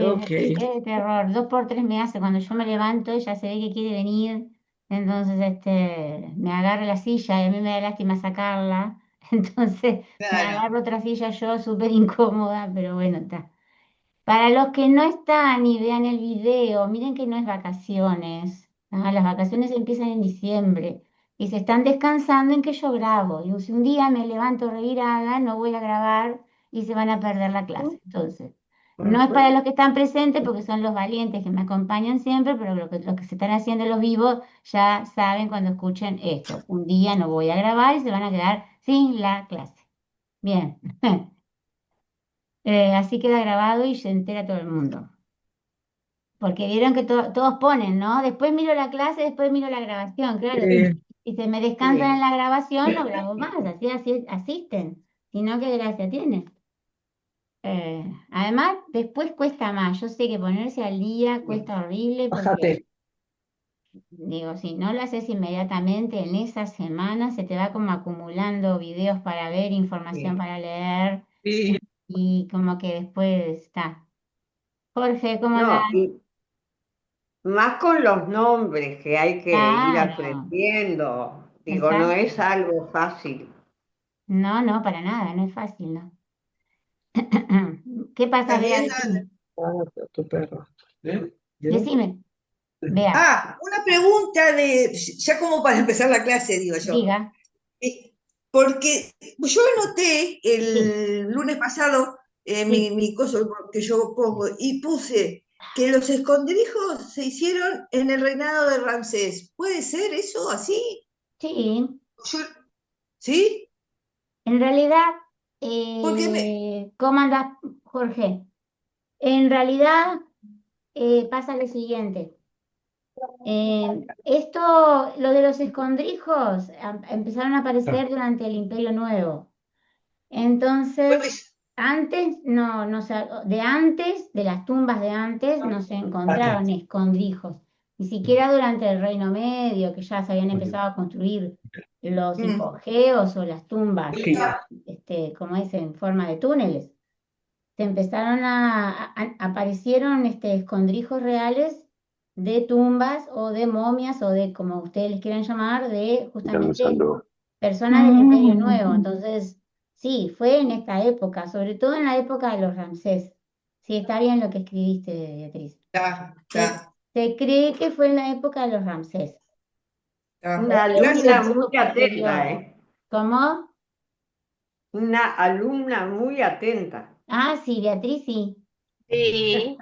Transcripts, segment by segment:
Ok. Qué terror. 2 por 3 me hace. Cuando yo me levanto, ella se ve que quiere venir. Entonces, me agarra la silla y a mí me da lástima sacarla. Entonces, me Claro. agarro otra silla yo, súper incómoda, pero bueno, está. Para los que no están y vean el video, miren que no es vacaciones. Las vacaciones empiezan en diciembre y se están descansando en que yo grabo. Y si un día me levanto revirada, no voy a grabar y se van a perder la clase. Entonces, no es para los que están presentes porque son los valientes que me acompañan siempre, pero los que se están haciendo los vivos ya saben cuando escuchen esto. Un día no voy a grabar y se van a quedar sin la clase. Bien. Así queda grabado y se entera todo el mundo. Porque vieron que todos ponen, ¿no? Después miro la clase, después miro la grabación. Claro, si se me descansan en Sí. la grabación, no grabo más, así asisten. Si no, ¿qué gracia tiene? Además, después cuesta más. Yo sé que ponerse al día cuesta horrible porque, Bájate. digo, si no lo haces inmediatamente, en esa semana se te va como acumulando videos para ver, información Sí. para leer Sí. y como que después está. Jorge, ¿cómo andás? No, y más con los nombres que hay que ir Claro, aprendiendo. Digo, no es exacto. algo fácil. No, no, para nada, no es fácil, ¿no? ¿Qué pasa, Bea? También, Decime, Ah, tu perro. ¿Yo? decime, Bea, Una pregunta ya como para empezar la clase, digo yo. diga, Eh, Porque yo anoté sí, el lunes pasado sí, mi coso que yo pongo y puse que los escondrijos se hicieron en el reinado de Ramsés. ¿Puede ser eso así? sí. Yo- ¿Sí? En realidad, Porque ¿cómo andás, Jorge? En realidad pasa lo siguiente. Lo de los escondrijos empezaron a aparecer durante el Imperio Nuevo. bueno, Entonces, antes, no, no se, de antes, de las tumbas de antes, no se Acá. encontraron escondrijos, ni siquiera durante el Reino Medio, que ya se habían empezado a construir los mm, hipogeos o las tumbas, Sí. como es, en forma de túneles. Se empezaron aparecieron escondrijos reales de tumbas o de momias o de, como ustedes les quieran llamar, de Dame un justamente saludo. personas del Imperio Nuevo. Entonces, sí, fue en esta época, sobre todo en la época de los Ramsés. Sí, está bien lo que escribiste, Beatriz. está, Se, está, se cree que fue en la época de los Ramsés, está. Una o alumna un muy poco atenta, posterior. ¿eh? ¿Cómo? Una alumna muy atenta. Ah, sí, Beatriz sí. Sí,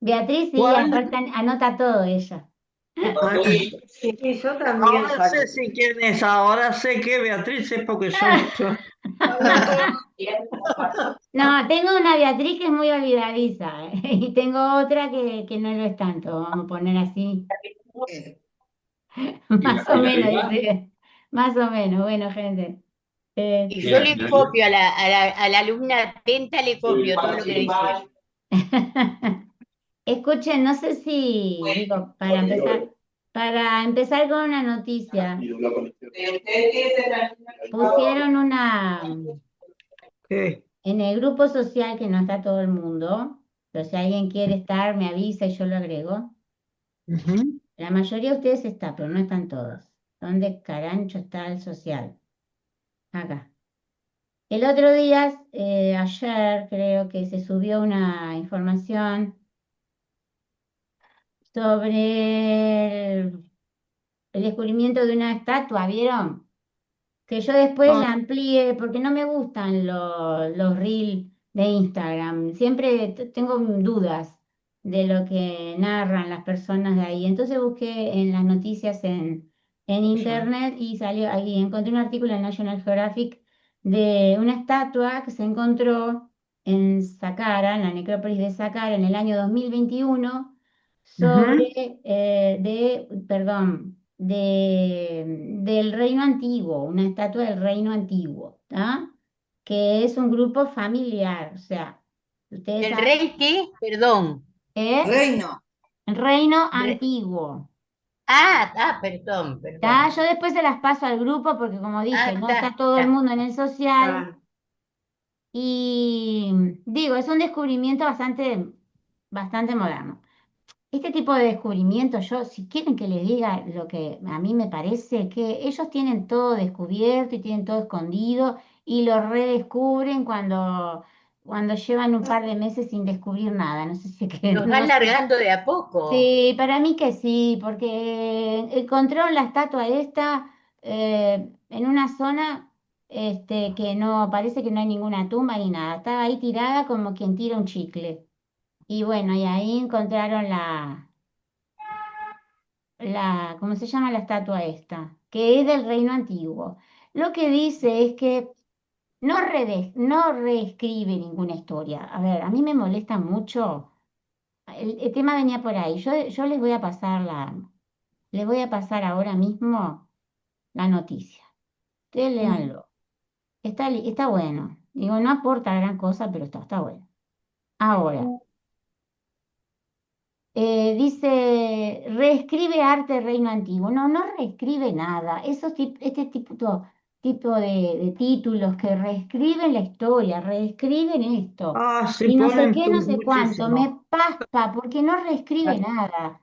Beatriz sí, ¿Cuál? aparte anota todo ella. Ah, Y sí, yo también ahora sé saco. si quién es. Ahora sé que Beatriz es porque son. No, tengo una Beatriz que es muy olvidadiza, y tengo otra que no lo es tanto, vamos a poner así, más o Y la menos, Eva? dice, más o menos, bueno, gente. y yo Este, le copio a la alumna atenta, le copio todo lo que dice. Escuchen, no sé si, digo, para empezar con una noticia, pusieron ¿Qué? en el grupo social que no está todo el mundo, pero si alguien quiere estar, me avisa y yo lo agrego. Ujú. La mayoría de ustedes está, pero no están todos. ¿Dónde carancho está el social? Acá. El otro día, ayer creo que se subió una información sobre el descubrimiento de una estatua, ¿vieron? Que yo después Ah, la amplié porque no me gustan los reels de Instagram. Siempre tengo dudas de lo que narran las personas de ahí. Entonces busqué en las noticias en internet y salió ahí, encontré un artículo en National Geographic de una estatua que se encontró en Saqqara, en la necrópolis de Saqqara, en el año 2021 ujú. perdón, del Reino Antiguo, una estatua del Reino Antiguo, ¿tá? Que es un grupo familiar, o sea, ustedes ¿El saben, rey qué? Perdón. ¿eh? Reino. Reino Re- Antiguo, perdón, ¿tá? perdón. Yo después se las paso al grupo porque como dije, no está todo el Está. mundo en el social. Ah, Y digo, es un descubrimiento bastante moderno. Este tipo de descubrimientos, yo, si quieren que les diga lo que a mí me parece, que ellos tienen todo descubierto y tienen todo escondido y lo redescubren cuando llevan un par de meses sin descubrir nada. No sé si que, Nos no van sé. largando de a poco. Sí, para mí que sí, porque encontraron la estatua esta en una zona que no, parece que no hay ninguna tumba ni nada. Estaba ahí tirada como quien tira un chicle. Y bueno, y ahí encontraron ¿cómo se llama la estatua esta? Que es del reino antiguo. Lo que dice es que no reescribe ninguna historia. A ver, a mí me molesta mucho. El tema venía por ahí. Yo les voy a pasar ahora mismo la noticia. Ustedes léanlo. Está bueno. Digo, no aporta gran cosa, pero está bueno. Ahora. Dice, reescribe arte reino antiguo. No, no reescribe nada. Este tipo de títulos que reescriben la historia, reescriben esto. Se Y no sé ponen qué, no sé cuánto. muchísimo. Me paspa porque no reescribe nada.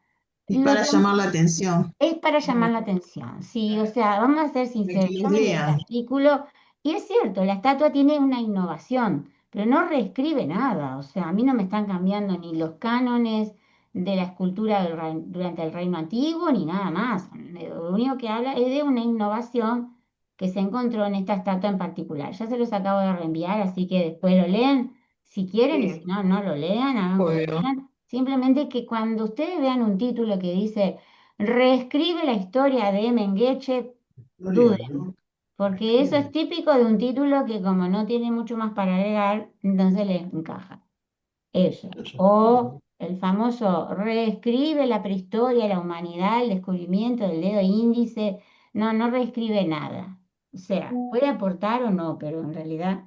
Es Lo para que llamar la atención, es para llamar la atención, sí, o sea, vamos a ser de que sinceros, yo los me leí el lean. artículo y es cierto, la estatua tiene una innovación, pero no reescribe nada, o sea, a mí no me están cambiando ni los cánones de la escultura durante el Reino Antiguo, ni nada más. Lo único que habla es de una innovación que se encontró en esta estatua en particular. Ya se los acabo de reenviar, así que después lo leen si quieren y si Sí. no, no lo lean, hagan que lo Obvio. lean. Simplemente que cuando ustedes vean un título que dice reescribe la historia de Mengeche, duden, porque eso es típico de un título que como no tiene mucho más para agregar, entonces le encaja. Eso. O el famoso reescribe la prehistoria, la humanidad, el descubrimiento del dedo índice. No, no reescribe nada. O sea, puede aportar o no, pero en realidad,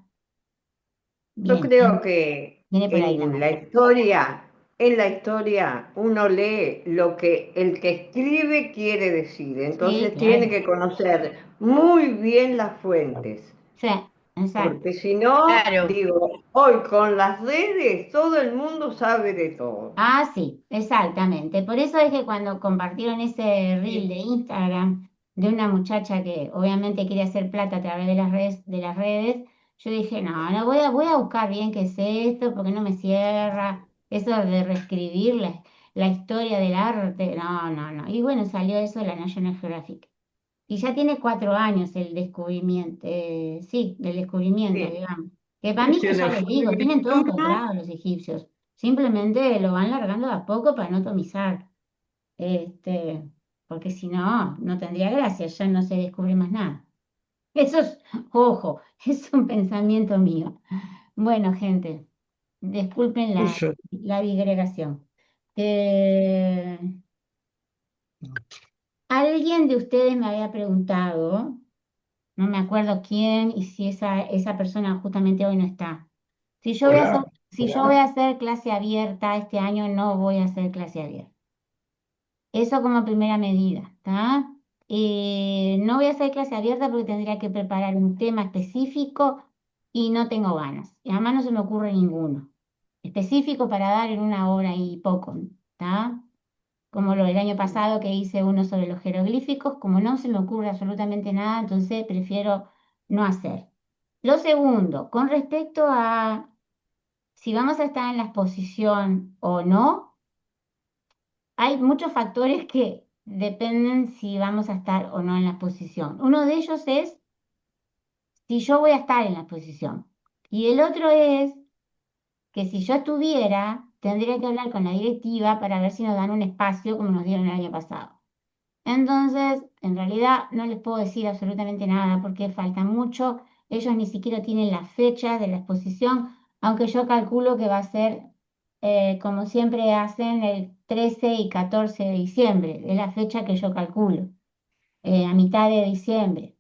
Yo bien, creo que viene por ahí la cosa. en la historia uno lee lo que el que escribe quiere decir, Sí, entonces tiene claro. que conocer muy bien las fuentes, Sí, exacto. porque si no, Claro. digo, hoy con las redes todo el mundo sabe de todo. Ah, sí, exactamente. Por eso es que cuando compartieron ese reel de Instagram de una muchacha que obviamente quiere hacer plata a través de las redes, yo dije, no, no voy a buscar bien qué es esto, porque no me cierra. Eso de reescribir la historia del arte, no, no, no. Y bueno, salió eso de la National Geographic. Y ya tiene 4 años el descubrimiento, sí, del descubrimiento, Sí, digamos. Que para Sí, mí sí, que ya les digo, tienen todo descubrimiento. encontrado los egipcios. Simplemente lo van largando de a poco para no atomizar. Este, porque si no, no tendría gracia, ya no se descubre más nada. Eso es, ojo, es un pensamiento mío. Bueno, gente, disculpen Eso. la digregación. Eh, Alguien de ustedes me había preguntado. No me acuerdo quién y si esa persona justamente hoy no está. Si yo voy a hacer clase abierta este año, no voy a hacer clase abierta. Eso como primera medida, ¿está? No voy a hacer clase abierta porque tendría que preparar un tema específico y no tengo ganas. Y además no se me ocurre ninguno específico para dar en una hora y poco, ¿está? Como lo del año pasado que hice uno sobre los jeroglíficos, como no se me ocurre absolutamente nada, entonces prefiero no hacer. Lo segundo, con respecto a si vamos a estar en la exposición o no, hay muchos factores que dependen si vamos a estar o no en la exposición. Uno de ellos es si yo voy a estar en la exposición. Y el otro es que si yo estuviera, tendría que hablar con la directiva para ver si nos dan un espacio como nos dieron el año pasado. Entonces, en realidad no les puedo decir absolutamente nada porque falta mucho. Ellos ni siquiera tienen la fecha de la exposición, aunque yo calculo que va a ser, como siempre hacen, el 13 y 14 de diciembre. Es la fecha que yo calculo, a mitad de diciembre.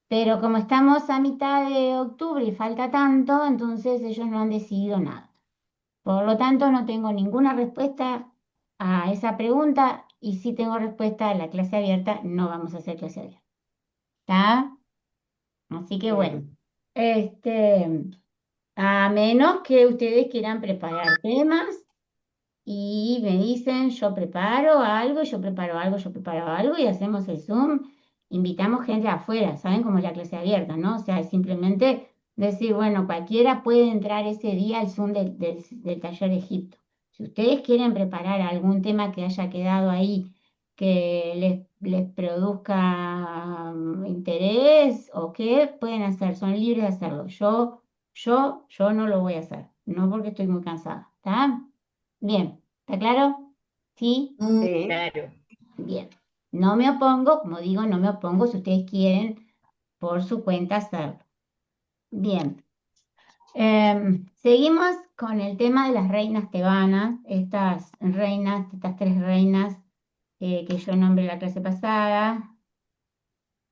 Pero como estamos a mitad de octubre y falta tanto, entonces ellos no han decidido nada. Por lo tanto, no tengo ninguna respuesta a esa pregunta y sí tengo respuesta a la clase abierta. No vamos a hacer clase abierta. ¿Está? Así que bueno, bien. este, A menos que ustedes quieran preparar temas y me dicen, yo preparo algo, yo preparo algo, yo preparo algo y hacemos el Zoom, invitamos gente afuera, ¿saben? Como la clase abierta, ¿no? O sea, es simplemente decir, bueno, cualquiera puede entrar ese día al Zoom del taller de Egipto. Si ustedes quieren preparar algún tema que haya quedado ahí, que les produzca interés o qué, pueden hacer, son libres de hacerlo. Yo no lo voy a hacer, no porque estoy muy cansada, ¿está? Bien, ¿está claro? ¿Sí? Mm, Sí. Claro. Bien. No me opongo, como digo, no me opongo si ustedes quieren por su cuenta hacerlo. Bien. Seguimos con el tema de las reinas tebanas, estas reinas, estas tres reinas que yo nombré la clase pasada,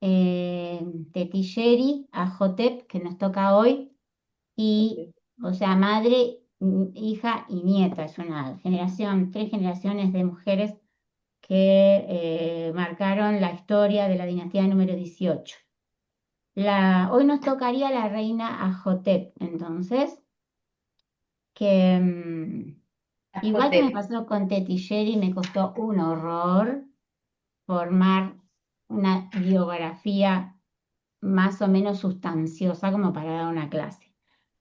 Tetilleri, Ajotep, que nos toca hoy, y, o sea, madre, hija y nieta, es una generación, tres generaciones de mujeres que marcaron la historia de la dinastía número 18. Hoy nos tocaría la reina Ajotep, entonces, que igual que me Ajotep. pasó con Tetilleri, me costó un horror formar una biografía más o menos sustanciosa como para dar una clase,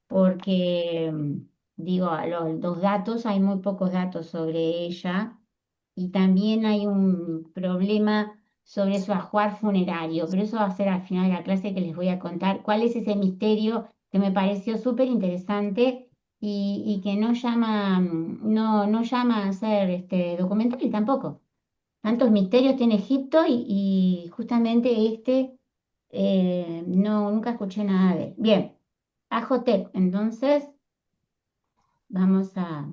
porque, digo, los datos, hay muy pocos datos sobre ella y también hay un problema sobre su ajuar funerario, pero eso va a ser al final de la clase que les voy a contar cuál es ese misterio que me pareció súper interesante y que no llama, no llama a ser documental tampoco. Tantos misterios tiene Egipto y justamente no, nunca escuché nada de él. Bien, Ajotep, entonces vamos a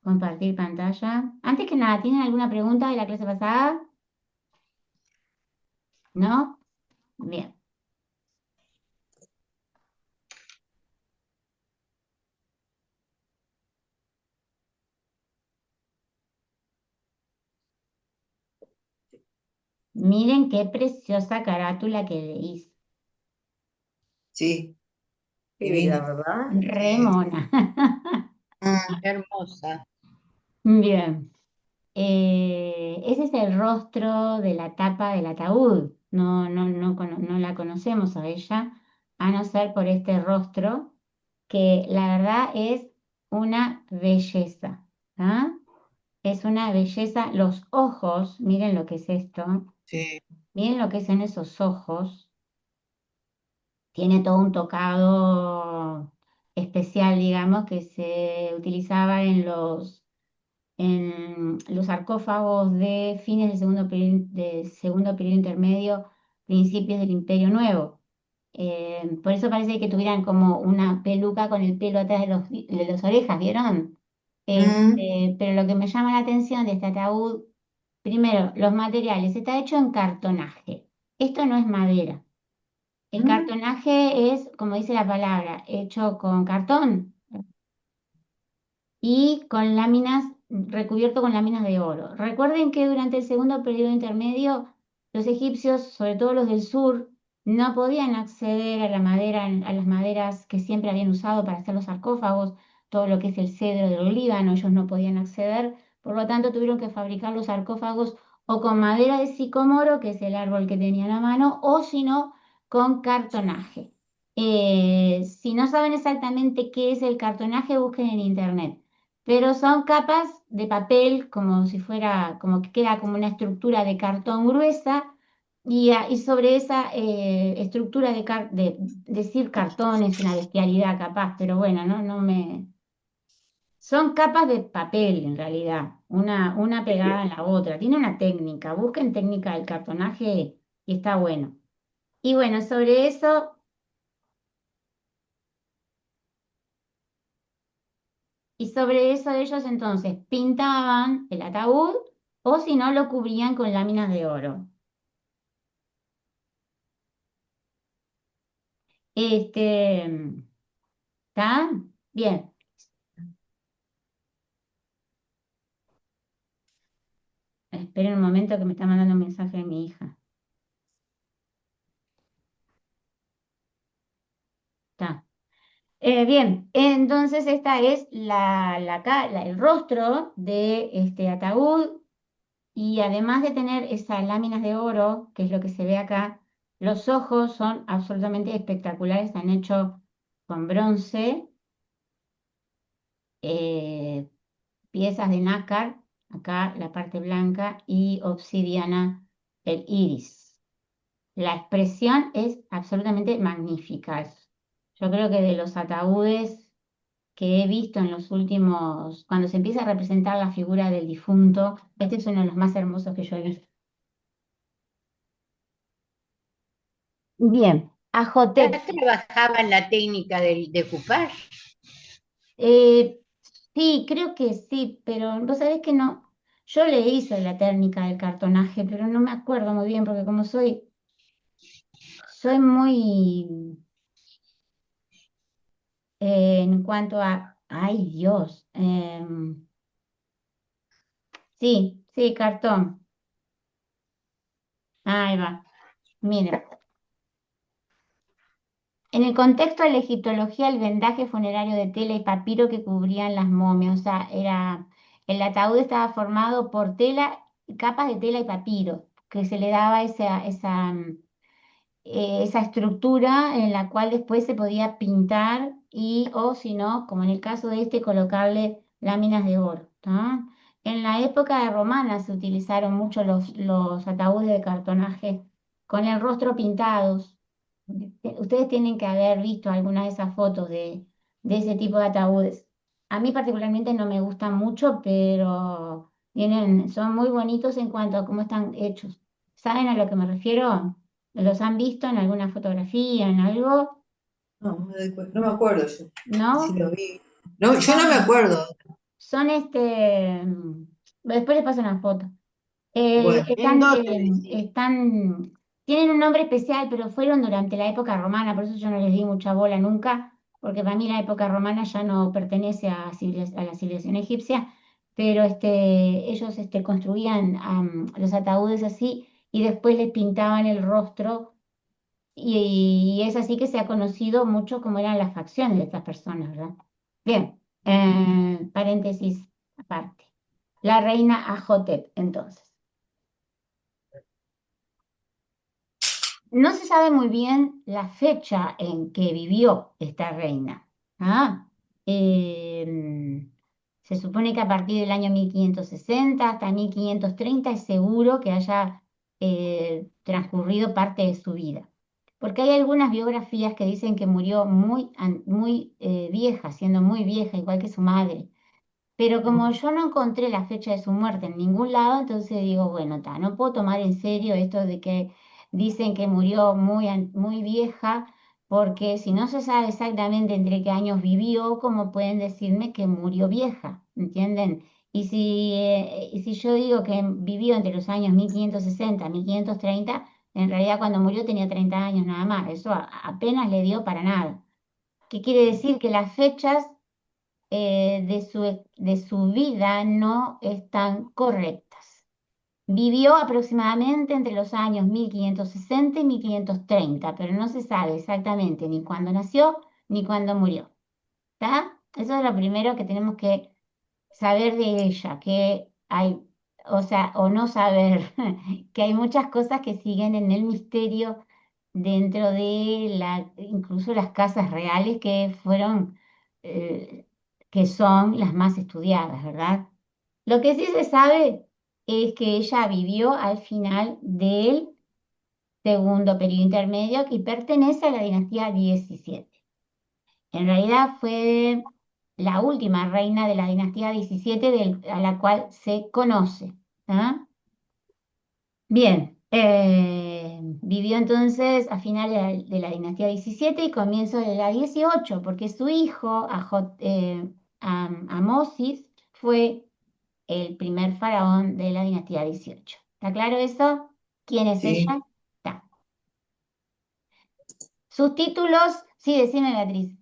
compartir pantalla. Antes que nada, ¿tienen alguna pregunta de la clase pasada? ¿No? Bien. Miren qué preciosa carátula que le hice. sí, Sí, la divina. verdad. Re Sí. mona. Mm, Hermosa. Bien. Ese es el rostro de la tapa del ataúd. No la conocemos a ella, a no ser por este rostro, que la verdad es una belleza. ¿Ah? Es una belleza. Los ojos, miren lo que es esto. sí. Miren lo que son esos ojos. Tiene todo un tocado especial, digamos, que se utilizaba en los sarcófagos de fines del segundo periodo intermedio, principios del Imperio Nuevo. Por eso parece que tuvieran como una peluca con el pelo atrás de las orejas, ¿vieron? Mm, Pero lo que me llama la atención de este ataúd, primero, los materiales, está hecho en cartonaje. Esto no es madera. El mm, cartonaje es, como dice la palabra, hecho con cartón y con láminas, recubierto con láminas de oro. Recuerden que durante el segundo periodo intermedio, los egipcios, sobre todo los del sur, no podían acceder a la madera, a las maderas que siempre habían usado para hacer los sarcófagos, todo lo que es el cedro del Líbano, ellos no podían acceder, por lo tanto tuvieron que fabricar los sarcófagos o con madera de sicomoro, que es el árbol que tenían a mano, o si no, con cartonaje. Si no saben exactamente qué es el cartonaje, busquen en internet, pero son capas de papel como si fuera, como que queda como una estructura de cartón gruesa y sobre esa estructura decir cartón es una bestialidad capaz, pero bueno, son capas de papel en realidad, una pegada en la otra, tiene una técnica, busquen técnica del cartonaje y está bueno. Y bueno, sobre eso ellos entonces pintaban el ataúd o si no lo cubrían con láminas de oro. Este, ¿Está? Bien. Esperen un momento que me está mandando un mensaje de mi hija. Está. Bien, entonces esta es el rostro de este ataúd y además de tener esas láminas de oro, que es lo que se ve acá, los ojos son absolutamente espectaculares, están hechos con bronce, eh, piezas de nácar, acá la parte blanca, y obsidiana, el iris. La expresión es absolutamente magnífica. Yo creo que de los ataúdes que he visto en los últimos, cuando se empieza a representar la figura del difunto, este es uno de los más hermosos que yo he visto. Bien, Ya Ajotep. trabajaban la técnica del decoupage. Eh, sí, creo que sí, pero vos sabés que no. Yo le hice la técnica del cartonaje, pero no me acuerdo muy bien, porque como soy muy en cuanto a, ay Dios, sí, sí, cartón. Ahí va. Miren. En el contexto de la egiptología, el vendaje funerario de tela y papiro que cubrían las momias, o sea, el ataúd estaba formado por tela, capas de tela y papiro, que se le daba esa estructura en la cual después se podía pintar y, o si no, como en el caso de este, colocarle láminas de oro. ¿Tá? En la época romana se utilizaron mucho los ataúdes de cartonaje con el rostro pintados. Ustedes tienen que haber visto alguna de esas fotos de ese tipo de ataúdes. A mí particularmente no me gustan mucho, pero son muy bonitos en cuanto a cómo están hechos. ¿Saben a lo que me refiero? ¿Los han visto en alguna fotografía, en algo? No, no me acuerdo yo si ¿No? lo vi. No, yo no me Son, acuerdo. son después les paso una foto. Bueno, ¿En dónde decís? Tienen un nombre especial, pero fueron durante la época romana, por eso yo no les di mucha bola nunca, porque para mí la época romana ya no pertenece a la civilización egipcia, pero ellos construían los ataúdes así y después les pintaban el rostro y es así que se ha conocido mucho cómo eran las facciones de estas personas, ¿verdad? Bien, paréntesis aparte. La reina Ajotep, entonces. No se sabe muy bien la fecha en que vivió esta reina. ¿Ah? Eh, Se supone que a partir del año 1560 hasta 1530 es seguro que haya transcurrido parte de su vida. Porque hay algunas biografías que dicen que murió muy vieja, siendo muy vieja, igual que su madre. Pero como yo no encontré la fecha de su muerte en ningún lado, entonces digo, bueno, no puedo tomar en serio esto de que dicen que murió muy vieja, porque si no se sabe exactamente entre qué años vivió, ¿cómo pueden decirme que murió vieja? ¿Entienden? Y si yo digo que vivió entre los años 1560 y 1530, en realidad cuando murió tenía 30 años nada más. Eso apenas le dio para nada. ¿Qué quiere decir? Que las fechas de su vida no están correctas. Vivió aproximadamente entre los años 1560 y 1530, pero no se sabe exactamente ni cuándo nació ni cuándo murió. ¿Está? Eso es lo primero que tenemos que saber de ella, que hay, o sea, o no saber, que hay muchas cosas que siguen en el misterio dentro de incluso las casas reales eh, que son las más estudiadas, ¿verdad? Lo que sí se sabe es que ella vivió al final del segundo periodo intermedio y pertenece a la dinastía 17. En realidad fue la última reina de la dinastía 17 a la cual se conoce. ¿Ah? Bien, vivió entonces a finales de la dinastía 17 y comienzo de la 18, porque su hijo, Amosis, fue el primer faraón de la dinastía 18. ¿Está claro eso? ¿Quién es sí. ella? Está. Sus títulos, sí, decime, Beatriz.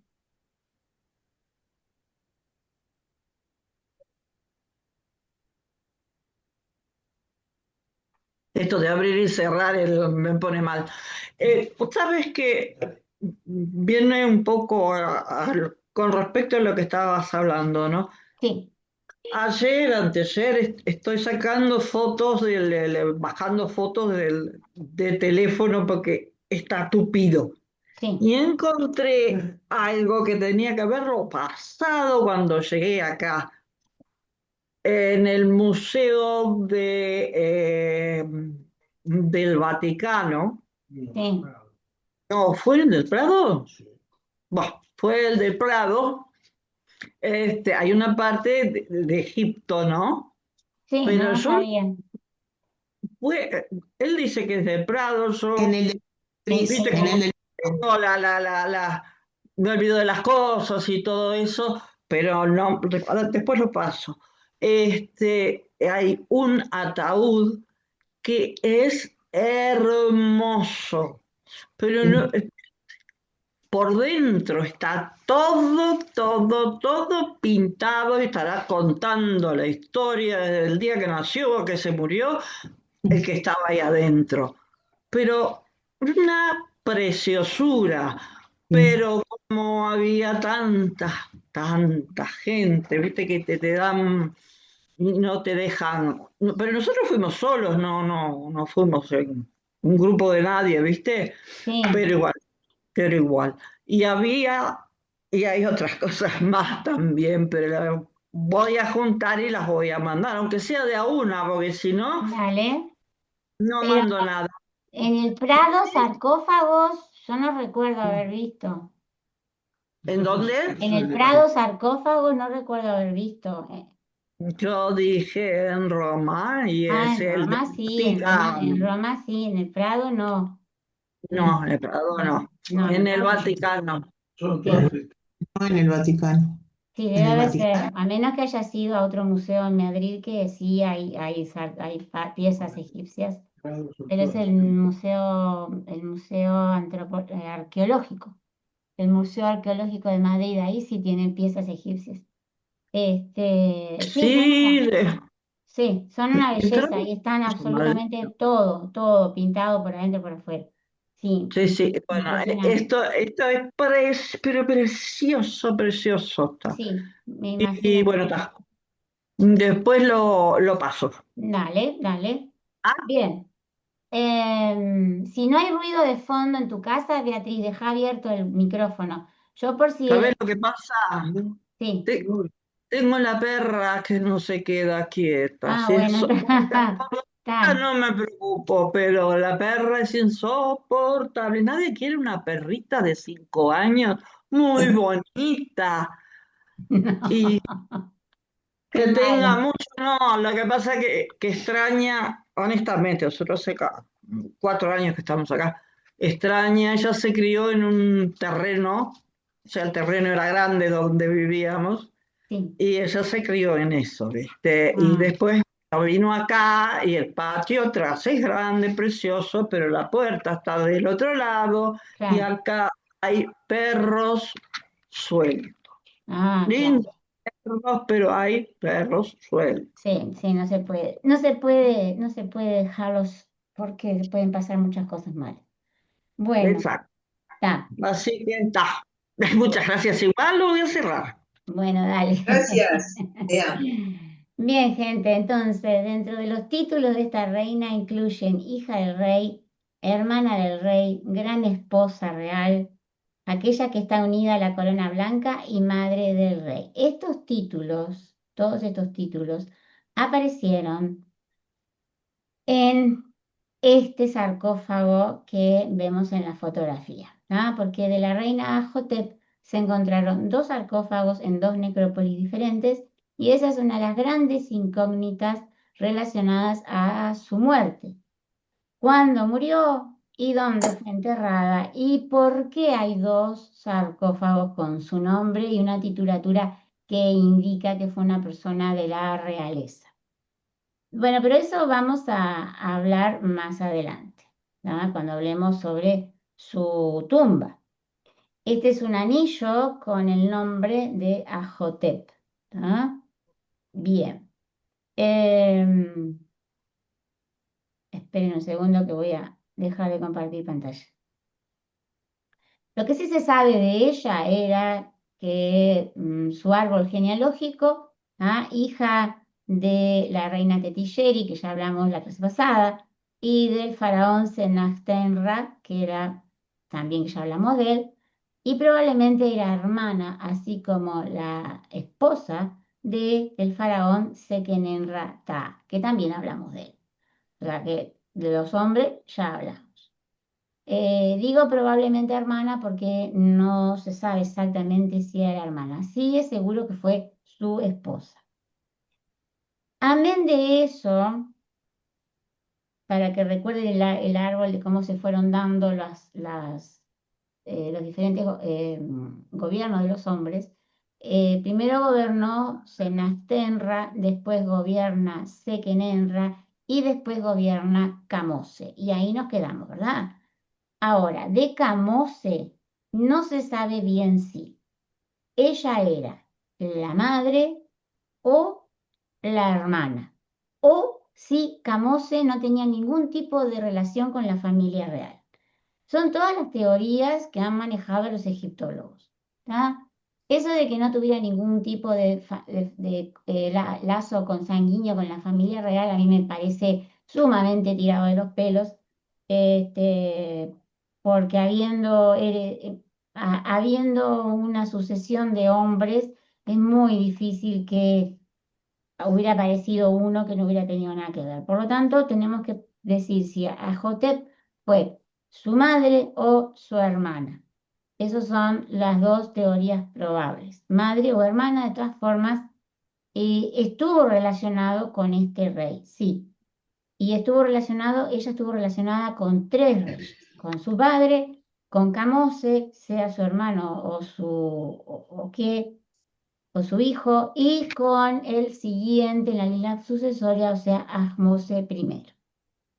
Esto de abrir y cerrar me pone mal. ¿Sabes que viene un poco con respecto a lo que estabas hablando, ¿no? Sí, Ayer, anteayer, estoy sacando fotos, bajando fotos de teléfono porque está tupido. sí, Y encontré algo que tenía que haberlo pasado cuando llegué acá, en el Museo del Vaticano. sí, No, ¿fue el del Prado? Bueno, fue el del Prado. Hay una parte de Egipto, ¿no? sí, Pero no yo sabía. él dice que es de Prado, En yo, el de viste, en el como del tengo me olvido de las cosas y todo eso, pero no, ahora después lo paso. Hay un ataúd que es hermoso, pero no, por dentro está todo pintado y estará contando la historia desde el día que nació o que se murió el que estaba ahí adentro. Pero una preciosura, pero como había tanta gente, viste que te dan, no te dejan, pero nosotros fuimos solos, no fuimos en un grupo de nadie, viste, Sí, pero igual, pero igual. Y y hay otras cosas más también, pero las voy a juntar y las voy a mandar, aunque sea de a una, porque si no, dale. no Pero mando nada. en el Prado, sarcófagos, yo no recuerdo haber visto. ¿En dónde? En el Prado, sarcófagos, no recuerdo haber visto. Yo dije en Roma y Ah, es en el del Roma sí, en Vaticano. Roma sí, en el Prado no. Mm, No, en el Prado no. no, en el En el Prado no. Vaticano. Sí, no en el Vaticano. sí, En el debe ser. Vaticano. A menos que haya sido a otro museo en Madrid que sí piezas egipcias, pero es el museo arqueológico. El Museo Arqueológico de Madrid, ahí sí tienen piezas egipcias. Sí, Sí, sí, son una belleza entramos y están a Madrid. absolutamente todo pintado por adentro y por afuera. Sí, Sí, sí. Bueno, impresionante. esto es pero precioso está. Sí, me Y imagino que bueno, sí. está. Después lo paso. Dale, dale. Ah, Bien. Si no hay ruido de fondo en tu casa, Beatriz, deja abierto el micrófono. Yo por si... ¿sabés lo que pasa? Sí. Te- Tengo la perra que no se queda quieta. Ah, Si bueno, eso, está. no me preocupo, pero la perra es insoportable. Nadie quiere una perrita de 5 años, muy bonita y Qué que tenga malo. mucho. No, lo que pasa es que extraña, honestamente, nosotros hace 4 años que estamos acá, extraña, ella se crió en un terreno, o sea, el terreno era grande donde vivíamos. Sí. Y ella se crió en eso, ¿viste? Y Ah, después vino acá y el patio atrás es grande, precioso, pero la puerta está del otro lado y claro. acá hay perros sueltos. Ah, claro. Lindos perros, pero hay perros sueltos. Sí, sí, no se puede. No se puede dejarlos porque pueden pasar muchas cosas mal. Bueno, Exacto. está. Así que está. Muchas gracias. Igual lo voy a cerrar. Bueno, dale. Gracias, Bea. Bien, gente, entonces, dentro de los títulos de esta reina incluyen hija del rey, hermana del rey, gran esposa real, aquella que está unida a la corona blanca y madre del rey. Estos títulos, todos estos títulos, aparecieron en este sarcófago que vemos en la fotografía, ¿ah? Porque de la reina Ajotep se encontraron dos sarcófagos en dos necrópolis diferentes y esa es una de las grandes incógnitas relacionadas a su muerte. ¿Cuándo murió y dónde fue enterrada? ¿Y por qué hay dos sarcófagos con su nombre y una titulatura que indica que fue una persona de la realeza? Bueno, pero eso vamos a hablar más adelante, ¿no? Cuando hablemos sobre su tumba. Este es un anillo con el nombre de Ajotep, ¿no? Bien. Esperen un segundo que voy a dejar de compartir pantalla. Lo que sí se sabe de ella era que su árbol genealógico, hija de la reina Tetisheri, que ya hablamos la clase pasada, y del faraón Senachtenra, que era también que ya hablamos de él, y probablemente era hermana, así como la esposa del faraón Sekenenra Ta, que también hablamos de él. O sea que de los hombres ya hablamos. Digo probablemente hermana porque no se sabe exactamente si era hermana. Sí es seguro que fue su esposa. Amén de eso, para que recuerden el árbol de cómo se fueron dando los diferentes gobiernos de los hombres. Primero gobernó Senastenra, después gobierna Sekenenra y después gobierna Camose. Y ahí nos quedamos, ¿verdad? Ahora, de Camose no se sabe bien si ella era la madre o la hermana, o si Camose no tenía ningún tipo de relación con la familia real. Son todas las teorías que han manejado los egiptólogos. ¿Tá? Eso de que no tuviera ningún tipo de lazo consanguíneo con la familia real a mí me parece sumamente tirado de los pelos, este, porque habiendo una sucesión de hombres, es muy difícil que hubiera aparecido uno que no hubiera tenido nada que ver. Por lo tanto, tenemos que decir si Ajotep fue su madre o su hermana. Esas son las dos teorías probables. Madre o hermana, de todas formas, estuvo relacionado con este rey, sí. Y ella estuvo relacionada con tres reyes, con su padre, con Camose, sea su hermano o su hijo, y con el siguiente en la línea sucesoria, o sea, Ahmose I.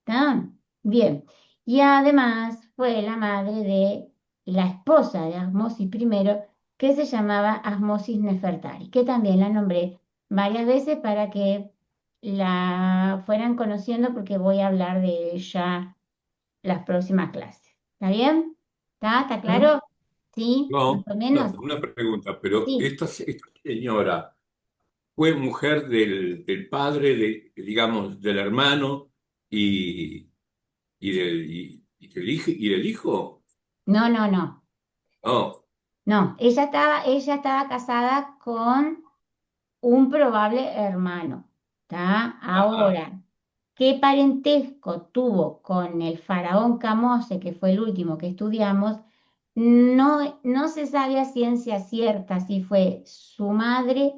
¿Está? Bien. Y además fue la madre de la esposa de Ahmosis I, que se llamaba Ahmosis Nefertari, que también la nombré varias veces para que la fueran conociendo porque voy a hablar de ella las próximas clases. ¿Está bien? ¿Está claro? ¿Sí? ¿Más No, o menos? una pregunta, pero Sí. esta señora fue mujer del padre, digamos, del hermano y, y del hijo. No, no, no. Oh, No, ella estaba casada con un probable hermano, ¿está? ajá, Ahora, ¿qué parentesco tuvo con el faraón Camose, que fue el último que estudiamos? No se sabe a ciencia cierta si fue su madre,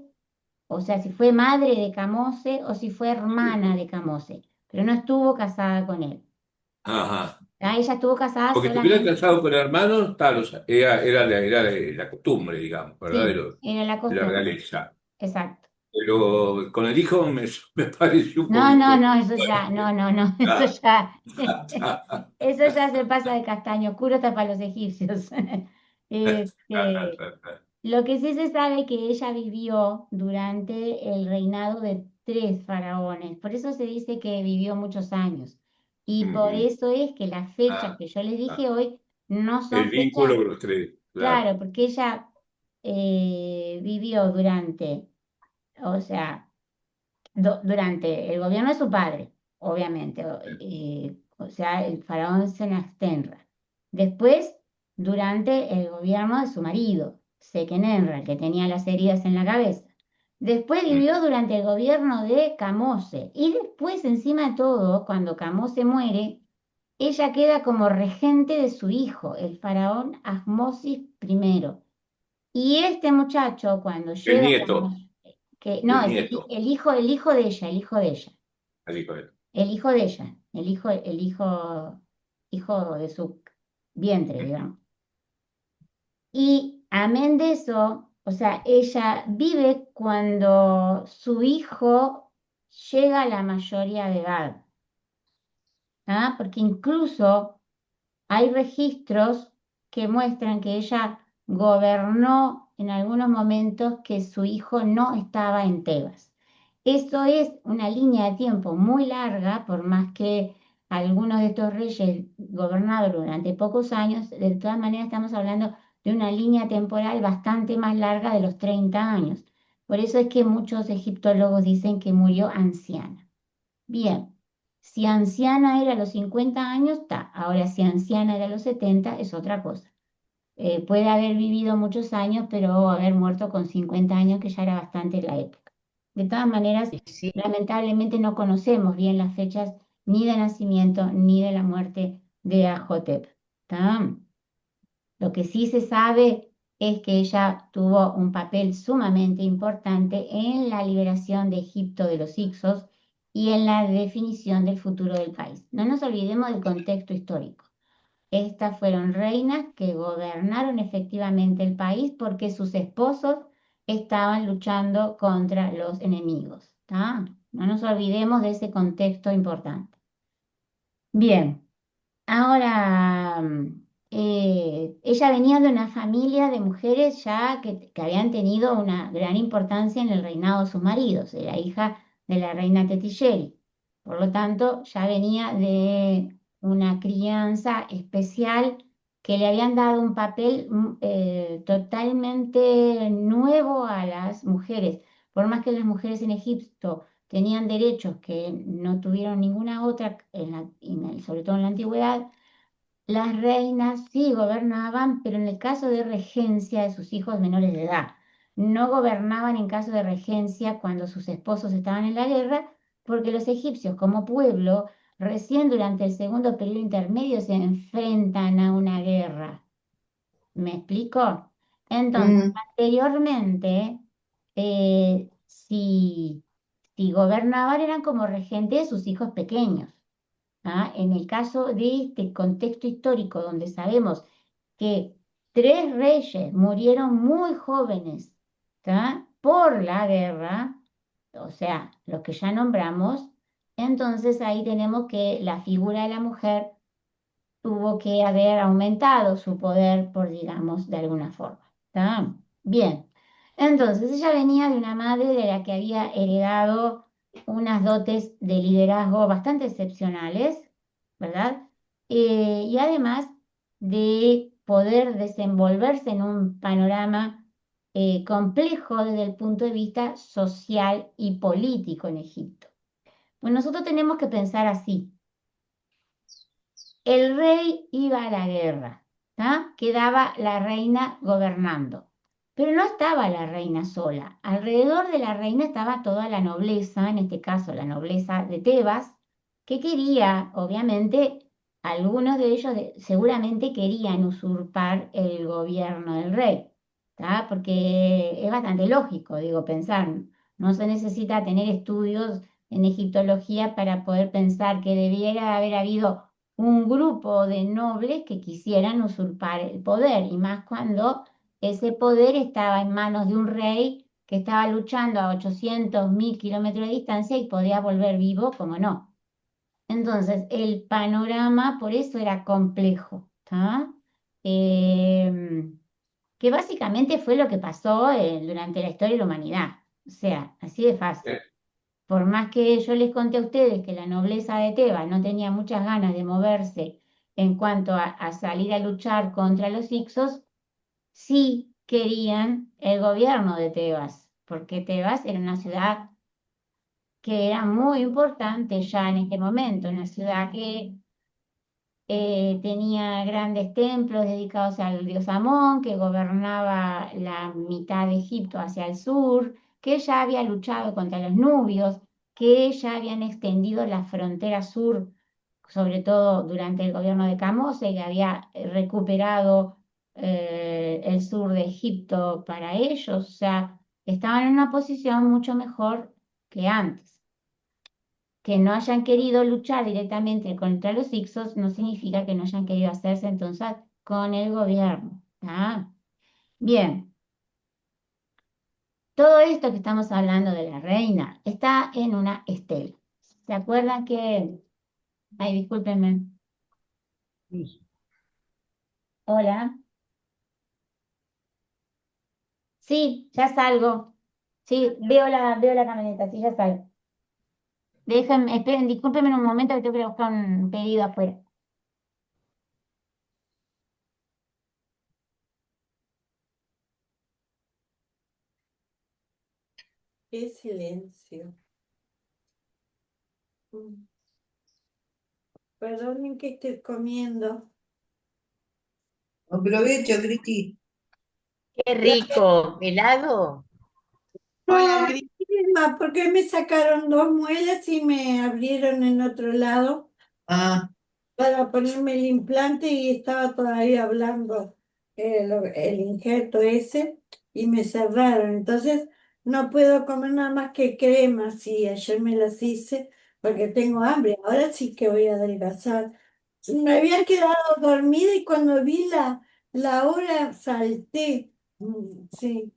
o sea, si fue madre de Camose o si fue hermana de Camose, pero no estuvo casada con él. ajá. ¿Tá? Ella estuvo casada Porque estuviera solamente, casado con hermanos, tal, o sea, era la costumbre, digamos, ¿verdad? sí, era la De la costumbre, realeza. exacto. Pero con el hijo me pareció un No, no, poquito. no, eso ya, no, no, no, eso Ah, ya, ah, eso ya se pasa de castaño oscuro hasta para los egipcios. Este, lo que sí se sabe que ella vivió durante el reinado de tres faraones, por eso se dice que vivió muchos años. Y por ujú, eso es que las fechas ah, que yo les ah. dije hoy no son El vínculo fechas, con los tres, claro. claro, porque ella vivió o sea, durante el gobierno de su padre, obviamente, o sea, el faraón Senastenra. Después, durante el gobierno de su marido, Sekenenra, el que tenía las heridas en la cabeza. Después Mm. vivió durante el gobierno de Camose. Y después, encima de todo, cuando Camose muere, ella queda como regente de su hijo, el faraón Ahmosis I. Y este muchacho, cuando El llega nieto, no, el nieto, el hijo de ella, el hijo de ella, el hijo de él. el hijo de ella, hijo de su vientre, digamos. Y amén de eso, o sea, ella vive cuando su hijo llega a la mayoría de edad, porque incluso hay registros que muestran que ella gobernó en algunos momentos que su hijo no estaba en Tebas. Esto es una línea de tiempo muy larga, por más que algunos de estos reyes gobernaron durante pocos años, de todas maneras estamos hablando de una línea temporal bastante más larga de los 30 años. Por eso es que muchos egiptólogos dicen que murió anciana. Bien, si anciana era a los 50 años, está. Ahora, si anciana era a los 70, es otra cosa. Puede haber vivido muchos años, pero haber muerto con 50 años, que ya era bastante la época. De todas maneras, Sí. lamentablemente no conocemos bien las fechas ni de nacimiento ni de la muerte de Ajotep. ¿Tá? Lo que sí se sabe es que ella tuvo un papel sumamente importante en la liberación de Egipto de los Hicsos y en la definición del futuro del país. No nos olvidemos del contexto histórico. Estas fueron reinas que gobernaron efectivamente el país porque sus esposos estaban luchando contra los enemigos. ¿Tá? No nos olvidemos de ese contexto importante. Bien. Ahora, ella venía de una familia de mujeres ya que habían tenido una gran importancia en el reinado de sus maridos. Era hija de la reina Tetisheri. Por lo tanto, ya venía de una crianza especial que le habían dado un papel totalmente nuevo a las mujeres. Por más que las mujeres en Egipto tenían derechos que no tuvieron ninguna otra, sobre todo en la antigüedad, las reinas sí gobernaban, pero en el caso de regencia de sus hijos menores de edad. No gobernaban en caso de regencia cuando sus esposos estaban en la guerra, porque los egipcios como pueblo, recién durante el segundo periodo intermedio, se enfrentan a una guerra. ¿Me explico? Entonces, Mm, anteriormente, si gobernaban eran como regentes de sus hijos pequeños. ¿Ah? En el caso de este contexto histórico donde sabemos que tres reyes murieron muy jóvenes, ¿tá? Por la guerra, o sea, los que ya nombramos, entonces ahí tenemos que la figura de la mujer tuvo que haber aumentado su poder, por digamos, de alguna forma. ¿Tá? Bien, entonces ella venía de una madre de la que había heredado unas dotes de liderazgo bastante excepcionales, ¿verdad? Y además de poder desenvolverse en un panorama complejo desde el punto de vista social y político en Egipto. Pues nosotros tenemos que pensar así. El rey iba a la guerra, ¿tá? Quedaba la reina gobernando. Pero no estaba la reina sola. Alrededor de la reina estaba toda la nobleza, en este caso la nobleza de Tebas, que quería, obviamente, algunos de ellos seguramente querían usurpar el gobierno del rey, ¿tá? Porque es bastante lógico, digo, pensar. No se necesita tener estudios en egiptología para poder pensar que debiera haber habido un grupo de nobles que quisieran usurpar el poder, y más cuando ese poder estaba en manos de un rey que estaba luchando a 800.000 kilómetros de distancia y podía volver vivo, como no. Entonces, el panorama por eso era complejo, ¿tá? Que básicamente fue lo que pasó durante la historia de la humanidad. O sea, así de fácil. Por más que yo les conté a ustedes que la nobleza de Tebas no tenía muchas ganas de moverse en cuanto a salir a luchar contra los Hicsos, sí querían el gobierno de Tebas, porque Tebas era una ciudad que era muy importante ya en este momento, una ciudad que tenía grandes templos dedicados al dios Amón, que gobernaba la mitad de Egipto hacia el sur, que ya había luchado contra los nubios, que ya habían extendido la frontera sur, sobre todo durante el gobierno de Camose, que había recuperado el sur de Egipto para ellos. O sea, estaban en una posición mucho mejor que antes. Que no hayan querido luchar directamente contra los Hicsos no significa que no hayan querido hacerse entonces con el gobierno. ¿Tá? Bien, todo esto que estamos hablando de la reina está en una estela. ¿Se acuerdan que... Ay, discúlpenme. Hola. Sí, ya salgo. Sí, veo la camioneta, sí, ya salgo. Déjenme, esperen, discúlpenme un momento que tengo que ir a buscar un pedido afuera. Qué silencio. Mm. Perdonen que estoy comiendo. Buen provecho, Cristi. Qué rico. ¿Helado? No, encima, porque me sacaron dos muelas y me abrieron en otro lado Ah, para ponerme el implante y estaba todavía hablando el injerto ese y me cerraron. Entonces no puedo comer nada más que crema, sí, ayer me las hice porque tengo hambre. Ahora sí que voy a adelgazar. Me había quedado dormida y cuando vi la hora salté. Sí.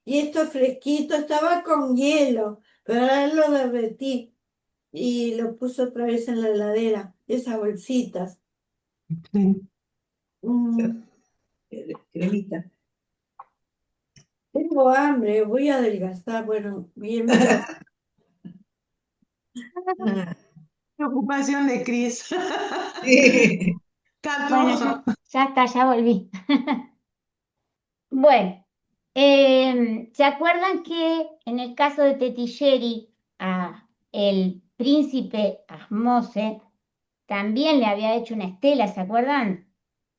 Y esto fresquito estaba con hielo, pero ahora lo derretí y lo puse otra vez en la heladera, esas bolsitas. Sí. Mm, cremita. tengo hambre, voy a adelgazar, bueno, bien me lo... Ah, Preocupación de Cris. sí. Bueno, Tanto. ya está, ya volví. Bueno, ¿se acuerdan que en el caso de Tettigeri, a el príncipe Asmose también le había hecho una estela, ¿se acuerdan?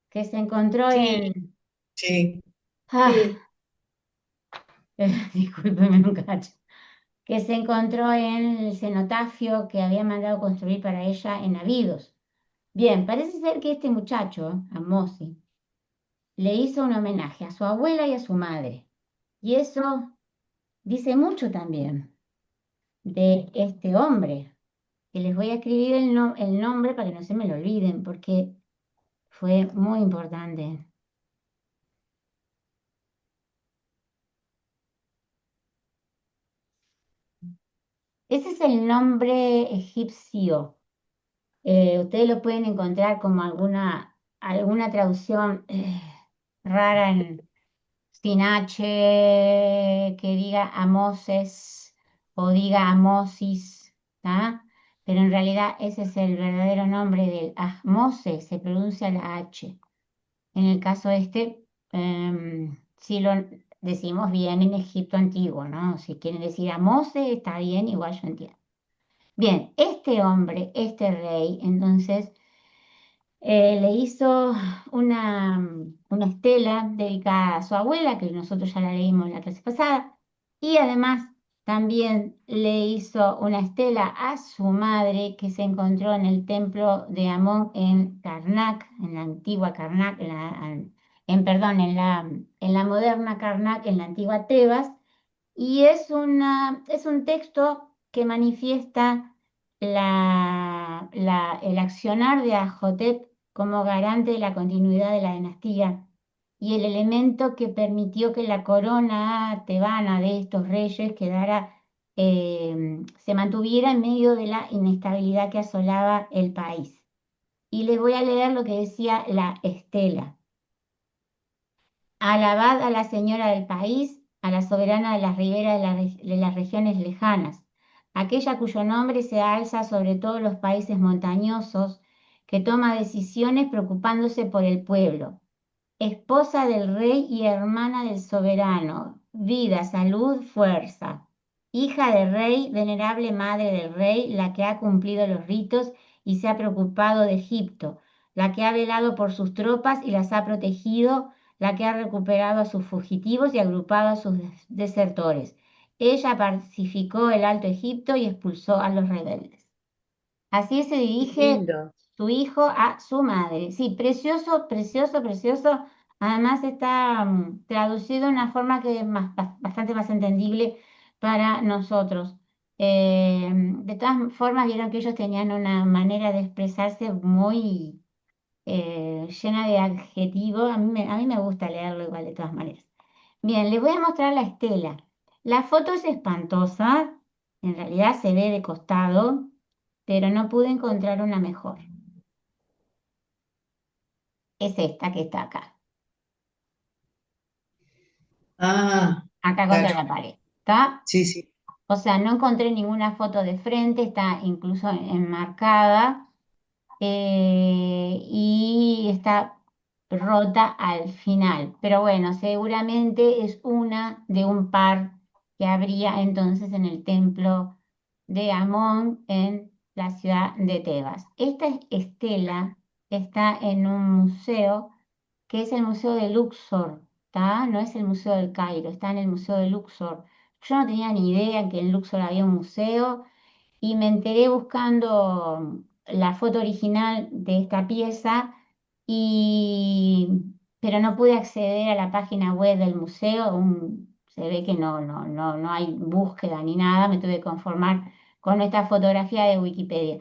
Que se encontró Sí, en... Sí. Ah, sí, discúlpeme un cacho. Que se encontró en el cenotafio que había mandado construir para ella en Abidos. Bien, parece ser que este muchacho, Amosi, le hizo un homenaje a su abuela y a su madre. Y eso dice mucho también de este hombre, que les voy a escribir el nombre para que no se me lo olviden, porque fue muy importante. Ese es el nombre egipcio. Ustedes lo pueden encontrar como alguna traducción rara sin H, que diga Amoses o diga Amosis, ¿tá? Pero en realidad ese es el verdadero nombre del Ahmose, se pronuncia la H. En el caso este, si lo decimos bien en Egipto antiguo, ¿no? Si quieren decir Amose, está bien, igual yo entiendo. Bien, este hombre, este rey, entonces le hizo una estela dedicada a su abuela, que nosotros ya la leímos en la clase pasada, y además también le hizo una estela a su madre que se encontró en el templo de Amón en Karnak, en la antigua Karnak, perdón, en la moderna Karnak, en la antigua Tebas, y es un texto que manifiesta el accionar de Ajotep como garante de la continuidad de la dinastía y el elemento que permitió que la corona tebana de estos reyes se mantuviera en medio de la inestabilidad que asolaba el país. Y les voy a leer lo que decía la estela. Alabad a la señora del país, a la soberana de las riberas de las regiones lejanas, aquella cuyo nombre se alza sobre todos los países montañosos, que toma decisiones preocupándose por el pueblo, esposa del rey y hermana del soberano, vida, salud, fuerza, hija del rey, venerable madre del rey, la que ha cumplido los ritos y se ha preocupado de Egipto, la que ha velado por sus tropas y las ha protegido, la que ha recuperado a sus fugitivos y agrupado a sus desertores. Ella pacificó el Alto Egipto y expulsó a los rebeldes. Así se Qué dirige lindo. su hijo a su madre. Sí, precioso, precioso, precioso. Además está traducido de una forma que es bastante más entendible para nosotros. De todas formas, vieron que ellos tenían una manera de expresarse muy llena de adjetivos. A mí me gusta leerlo igual de todas maneras. Bien, les voy a mostrar la estela. La foto es espantosa, en realidad se ve de costado, pero no pude encontrar una mejor. Es esta que está acá, Ah, acá contra claro. la pared. ¿Está? Sí, sí. O sea, no encontré ninguna foto de frente, está incluso enmarcada y está rota al final. Pero bueno, seguramente es una de un par que habría entonces en el templo de Amón en la ciudad de Tebas. Esta estela está en un museo que es el Museo de Luxor, ¿tá? No es el Museo del Cairo, está en el Museo de Luxor. Yo no tenía ni idea que en Luxor había un museo y me enteré buscando la foto original de esta pieza, y, pero no pude acceder a la página web del museo. Se ve que no hay búsqueda ni nada, me tuve que conformar con esta fotografía de Wikipedia.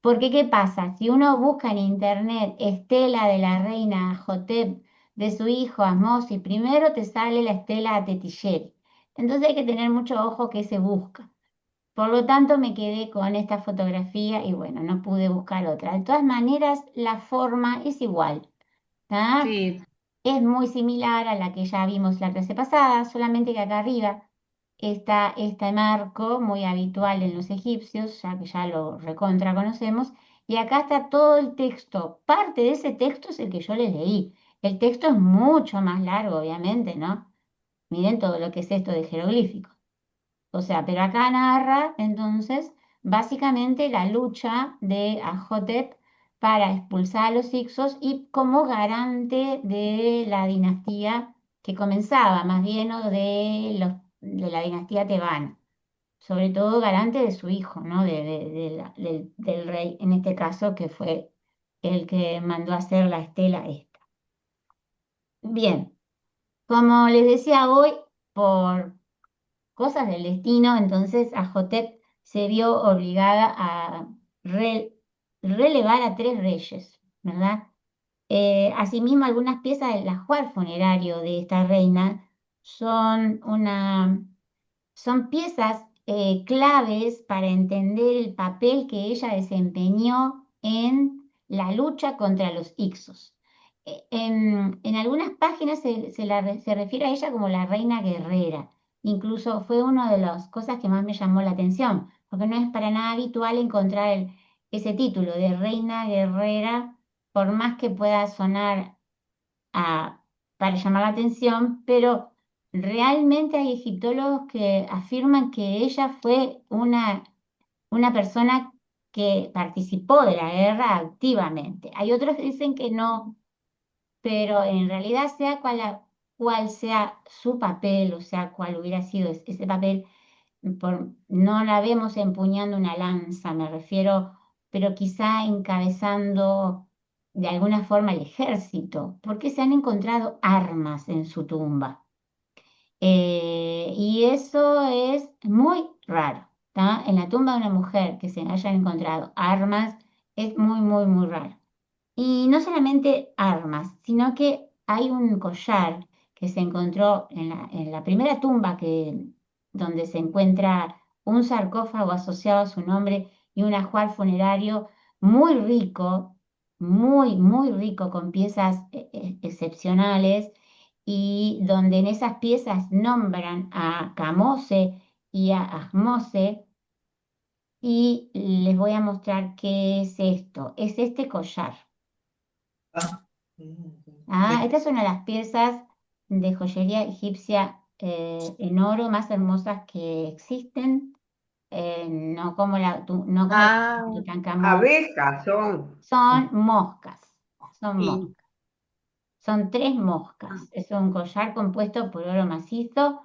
Porque, ¿qué pasa? Si uno busca en internet estela de la reina Hotep de su hijo Ahmose, primero te sale la estela Tetillere. Entonces hay que tener mucho ojo que se busca. Por lo tanto, me quedé con esta fotografía y bueno, no pude buscar otra. De todas maneras, la forma es igual, ¿tá? Sí, Es muy similar a la que ya vimos la clase pasada, solamente que acá arriba está este marco muy habitual en los egipcios, ya que ya lo recontra conocemos, y acá está todo el texto. Parte de ese texto es el que yo les leí. El texto es mucho más largo, obviamente, ¿no? Miren todo lo que es esto de jeroglífico. O sea, pero acá narra entonces básicamente la lucha de Ajotep para expulsar a los Hicsos y como garante de la dinastía que comenzaba, más bien o de la dinastía tebana, sobre todo garante de su hijo, ¿no? Del rey, en este caso, que fue el que mandó a hacer la estela esta. Bien, como les decía hoy, por cosas del destino, entonces Ajotep se vio obligada a relevar a tres reyes, ¿verdad? Asimismo, algunas piezas del ajuar funerario de esta reina son son piezas claves para entender el papel que ella desempeñó en la lucha contra los Ixos. En algunas páginas se refiere a ella como la reina guerrera. Incluso fue una de las cosas que más me llamó la atención, porque no es para nada habitual encontrar ese título de reina guerrera, por más que pueda sonar para llamar la atención, pero realmente hay egiptólogos que afirman que ella fue una persona que participó de la guerra activamente. Hay otros que dicen que no, pero en realidad sea cual sea su papel, o sea, cuál hubiera sido ese papel, no la vemos empuñando una lanza, me refiero, pero quizá encabezando de alguna forma el ejército, porque se han encontrado armas en su tumba. Y eso es muy raro, ¿tá? En la tumba de una mujer que se hayan encontrado armas es muy, muy, muy raro. Y no solamente armas, sino que hay un collar que se encontró en la primera tumba donde se encuentra un sarcófago asociado a su nombre y un ajuar funerario muy rico, muy, muy rico, con piezas excepcionales, y donde en esas piezas nombran a Camose y a Ahmose. Y les voy a mostrar qué es esto. Es este collar. Ah, Esta es una de las piezas de joyería egipcia en oro más hermosas que existen, no como no como la ah, de Tutankamón. Abejas son. Son moscas, son sí. moscas. Son tres moscas. Es un collar compuesto por oro macizo,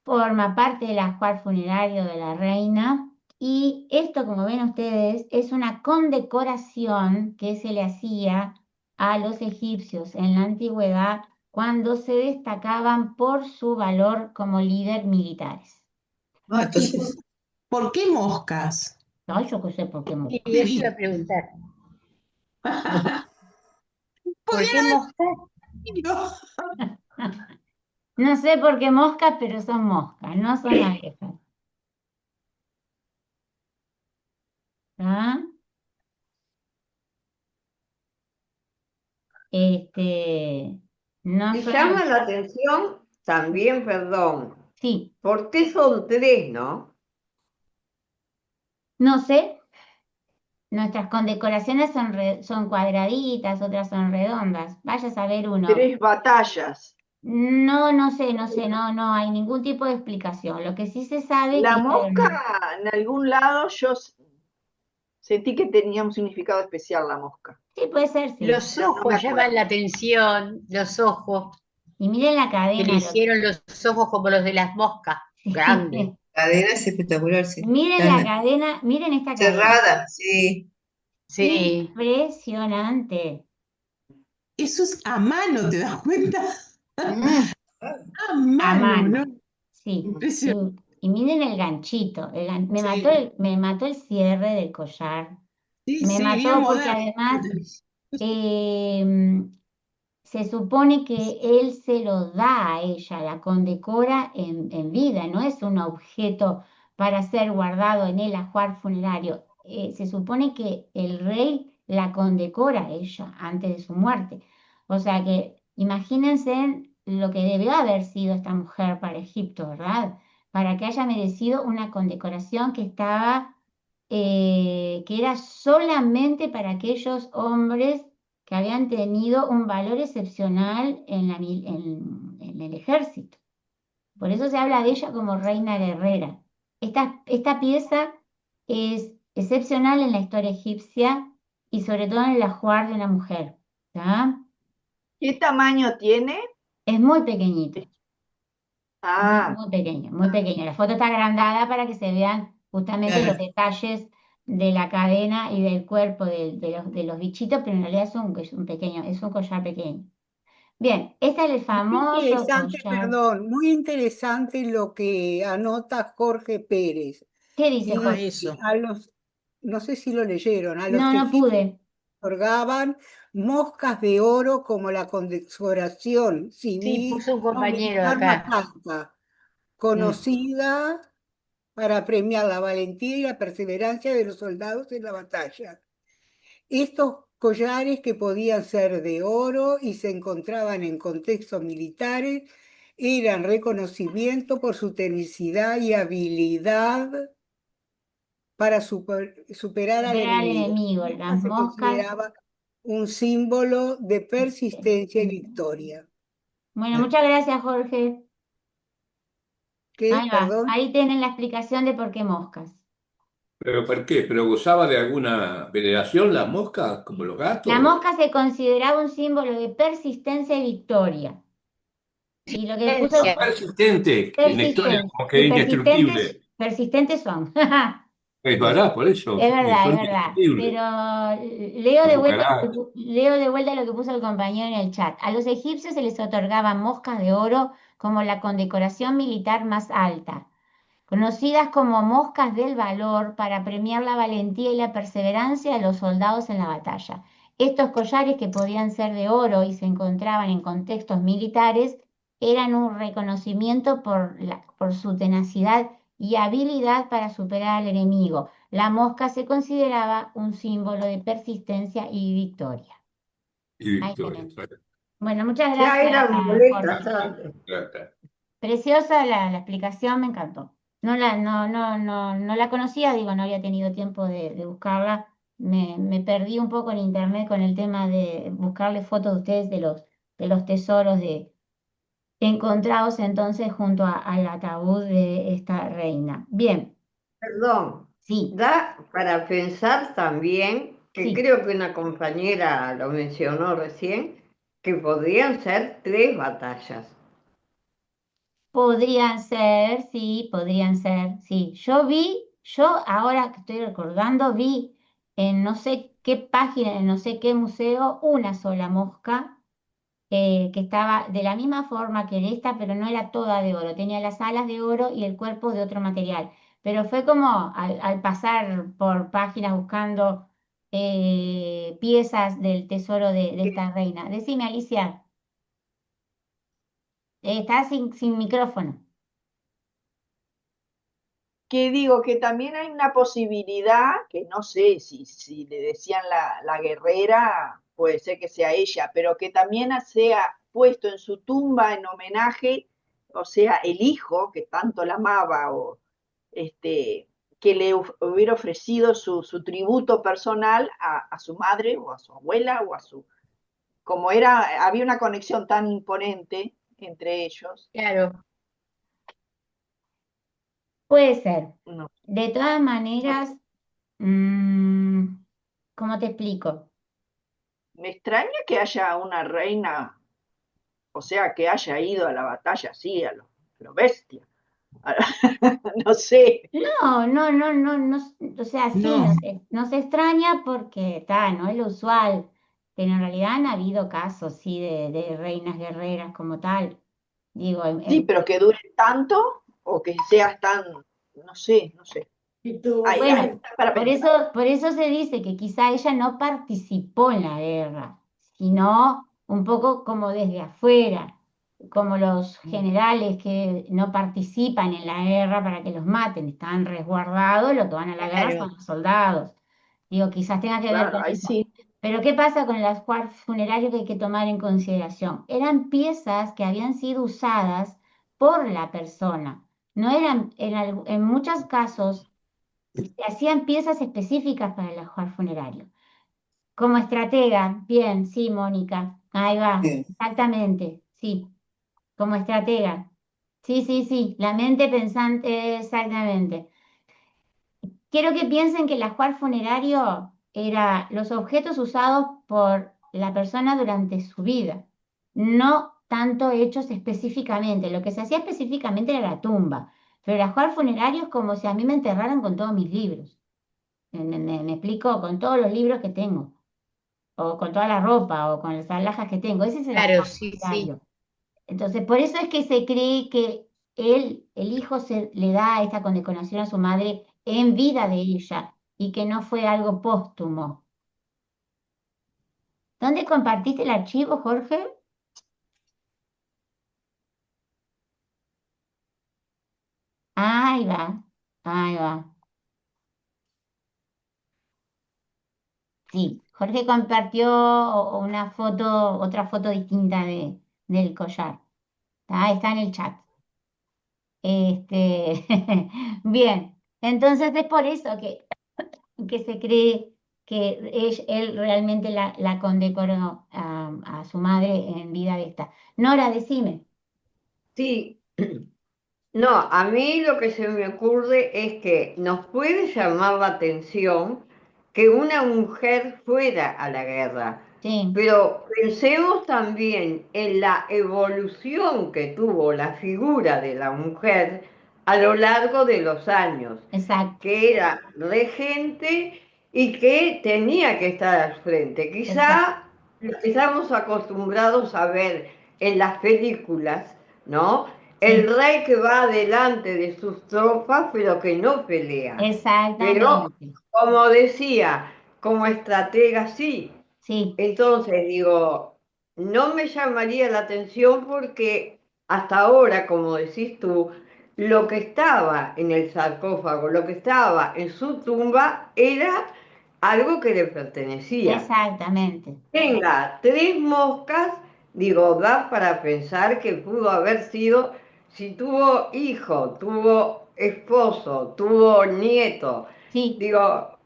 forma parte del ajuar funerario de la reina. Y esto, como ven ustedes, es una condecoración que se le hacía a los egipcios en la antigüedad cuando se destacaban por su valor como líder militares. Entonces, ¿por qué moscas? No, yo qué sé por qué Sí, moscas. eso iba a preguntar. ¿Por Podrían qué mosca? haber sido. No sé por qué moscas, pero son moscas, no son abejas. ¿Ah? Este, no Y son llama abejas. la atención también, perdón, Sí, ¿Por qué son tres, no? no sé, nuestras condecoraciones son cuadraditas, otras son redondas. Vaya a saber uno. Tres batallas. No, no sé, no hay ningún tipo de explicación. Lo que sí se sabe La que mosca, en algún lado, sentí que tenía un significado especial la mosca. sí, puede ser, sí. Los No me ojos llaman la acuerdo. atención, los ojos, Y miren la que le cadena, hicieron los ojos como los de las moscas, grandes. Cadena es espectacular, sí. miren la Tan cadena, miren esta cadena. cerrada, sí. Sí. Impresionante. Eso es a mano, ¿te das cuenta? Mm. A A mano, ¿no? mano, sí. Y, Impresionante. y miren el ganchito. Sí, Me mató el cierre del collar. sí, Me sí, bien mató porque moderno. además em, se supone que él se lo da a ella, la condecora en vida, no es un objeto para ser guardado en el ajuar funerario. Se supone que el rey la condecora a ella antes de su muerte. O sea que imagínense lo que debió haber sido esta mujer para Egipto, ¿verdad? Para que haya merecido una condecoración que estaba, que era solamente para aquellos hombres que habían tenido un valor excepcional en el ejército. Por eso se habla de ella como reina guerrera. Esta pieza es excepcional en la historia egipcia y sobre todo en el ajuar de una mujer. ¿Tá? ¿Qué tamaño tiene? Es muy pequeñito, muy, Ah, muy pequeño, muy pequeño. La foto está agrandada para que se vean justamente los Claro. detalles de la cadena y del cuerpo de los bichitos, pero en realidad es un pequeño, es un collar pequeño. Bien, este es el Muy famoso interesante, collar. perdón, muy interesante lo que anota Jorge Pérez. ¿Qué dice Ah, Dice Jorge? que eso. no sé si lo leyeron, a los No, no egipcios pude. otorgaban moscas de oro como la condecoración Sí, civil puso un o compañero militar más acá. alta, Mm. conocida para premiar la valentía y la perseverancia de los soldados en la batalla. Estos collares que podían ser de oro y se encontraban en contextos militares eran reconocimiento por su tenacidad y habilidad para superar al Superar al enemigo. enemigo, La las mosca se moscas. consideraba un símbolo de persistencia y victoria. Bueno, muchas gracias, Jorge. ¿Qué? Ahí va. Perdón. Ahí tienen la explicación de por qué moscas. ¿Pero por qué? ¿Pero gozaba de alguna veneración las moscas, como los La gatos? mosca se consideraba un símbolo de persistencia y victoria. Y lo que puso Ah, persistente, en la historia, persistente. como que Y indestructible. persistentes son. Es verdad, por eso, Es son verdad. indestructibles. Pero leo Las de vuelta cucarachas. leo de vuelta lo que puso el compañero en el chat. A los egipcios se les otorgaban moscas de oro como la condecoración militar más alta, conocidas como moscas del valor para premiar la valentía y la perseverancia de los soldados en la batalla. Estos collares, que podían ser de oro y se encontraban en contextos militares, eran un reconocimiento por su tenacidad y habilidad para superar al enemigo. La mosca se consideraba un símbolo de persistencia y victoria. Y Ahí victoria. tienen. Bueno, muchas Ya gracias, eran molestas Jorge. antes. Preciosa la explicación, me encantó. No la conocía, digo, no había tenido tiempo de buscarla. Me perdí un poco en internet con el tema de buscarle fotos de ustedes de los tesoros encontrados entonces junto al ataúd de esta reina. Bien, Perdón, sí, da para pensar también, que sí. creo que una compañera lo mencionó recién, que podrían ser tres batallas. Podrían ser, sí. Yo ahora que estoy recordando, vi en no sé qué página, en no sé qué museo, una sola mosca que estaba de la misma forma que esta, pero no era toda de oro. Tenía las alas de oro y el cuerpo de otro material. Pero fue como al pasar por páginas buscando piezas del tesoro de Que esta reina. Decime, Alicia, está sin micrófono. que digo que también hay una posibilidad, que no sé si le decían la guerrera, puede ser que sea ella, pero que también sea puesto en su tumba en homenaje o sea, el hijo que tanto la amaba, o que le hubiera ofrecido su tributo personal a su madre o a su abuela o a su, como era, había una conexión tan imponente entre ellos. Claro. Puede ser. No. De todas maneras, mm, ¿cómo te explico? Me extraña que haya una reina, o sea, que haya ido a la batalla así, a lo bestia. No sé. No, no, no, no, no, o sea, sí, No, nos extraña porque está, no es lo usual, pero en realidad han habido casos, sí, de reinas guerreras como tal. Digo, Sí, pero que dure tanto o que seas tan, no sé, no sé. Y tuvo bueno, suerte. Para pensar. por eso se dice que quizá ella no participó en la guerra, sino un poco como desde afuera, como los generales que no participan en la guerra para que los maten, están resguardados, los que van a la guerra son Claro. los soldados. Digo, quizás tenga que ver Claro, con ahí eso. sí. Pero ¿qué pasa con las funerarias que hay que tomar en consideración? Eran piezas que habían sido usadas por la persona. No eran, en muchos casos se hacían piezas específicas para el ajuar funerario. Como estratega, bien, sí, Mónica, ahí va, Sí. exactamente, sí, como estratega. Sí, sí, sí, la mente pensante, exactamente. Quiero que piensen que el ajuar funerario era los objetos usados por la persona durante su vida, no tanto hechos específicamente. Lo que se hacía específicamente era la tumba, pero el ajuar funerario es como si a mí me enterraran con todos mis libros. Me explico, con todos los libros que tengo, o con toda la ropa, o con las alhajas que tengo. Ese es el Claro, ajuar sí, sí. funerario. Entonces, por eso es que se cree que él, el hijo, le da esta condecoración a su madre en vida de ella y que no fue algo póstumo. ¿Dónde compartiste el archivo, Jorge? Ahí va, ahí va. Sí, Jorge compartió una foto, otra foto distinta del collar. Está en el chat. Este, bien, entonces es por eso que se cree que él realmente la condecoró a su madre en vida de esta. Nora, decime. Sí, no, a mí lo que se me ocurre es que nos puede llamar la atención que una mujer fuera a la guerra, Sí, pero pensemos también en la evolución que tuvo la figura de la mujer a lo largo de los años, exacto, que era regente y que tenía que estar al frente. exacto. Quizá lo que estamos acostumbrados a ver en las películas, ¿no? Sí, El rey que va adelante de sus tropas, pero que no pelea. Pero, exactamente. como decía, como estratega sí. Sí, Entonces, digo, no me llamaría la atención porque hasta ahora, como decís tú, lo que estaba en el sarcófago, lo que estaba en su tumba, era algo que le pertenecía. exactamente. Tenga tres moscas, digo, da para pensar que pudo haber sido, si tuvo hijo, tuvo esposo, tuvo nieto, Sí, digo,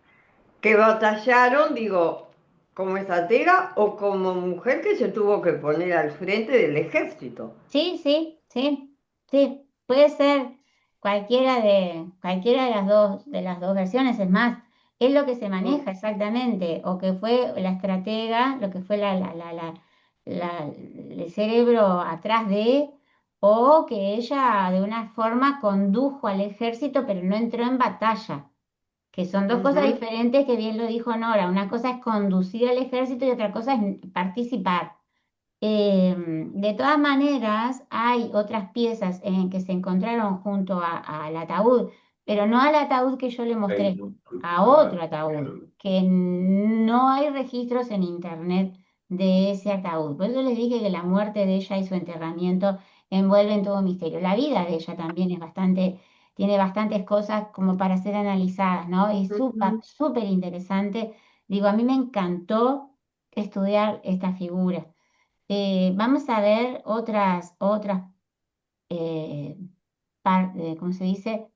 que batallaron, digo, como estratega o como mujer que se tuvo que poner al frente del ejército. sí, sí, sí, sí. Puede ser cualquiera de las dos versiones. Es más, es lo que se Mm. maneja exactamente, o que fue la estratega, lo que fue el cerebro atrás de, o que ella de una forma condujo al ejército, pero no entró en batalla, que son dos cosas Ujú. diferentes, que bien lo dijo Nora. Una cosa es conducir al ejército y otra cosa es participar. De todas maneras, hay otras piezas en que se encontraron junto al ataúd, pero no al ataúd que yo le mostré, a otro ataúd, que no hay registros en internet de ese ataúd. Por eso les dije que la muerte de ella y su enterramiento envuelven todo misterio. La vida de ella también es bastante, tiene bastantes cosas como para ser analizadas, ¿no? Y súper, Ujú. súper interesante. Digo, a mí me encantó estudiar esta figura. Vamos a ver otras. eh, ¿cómo se dice?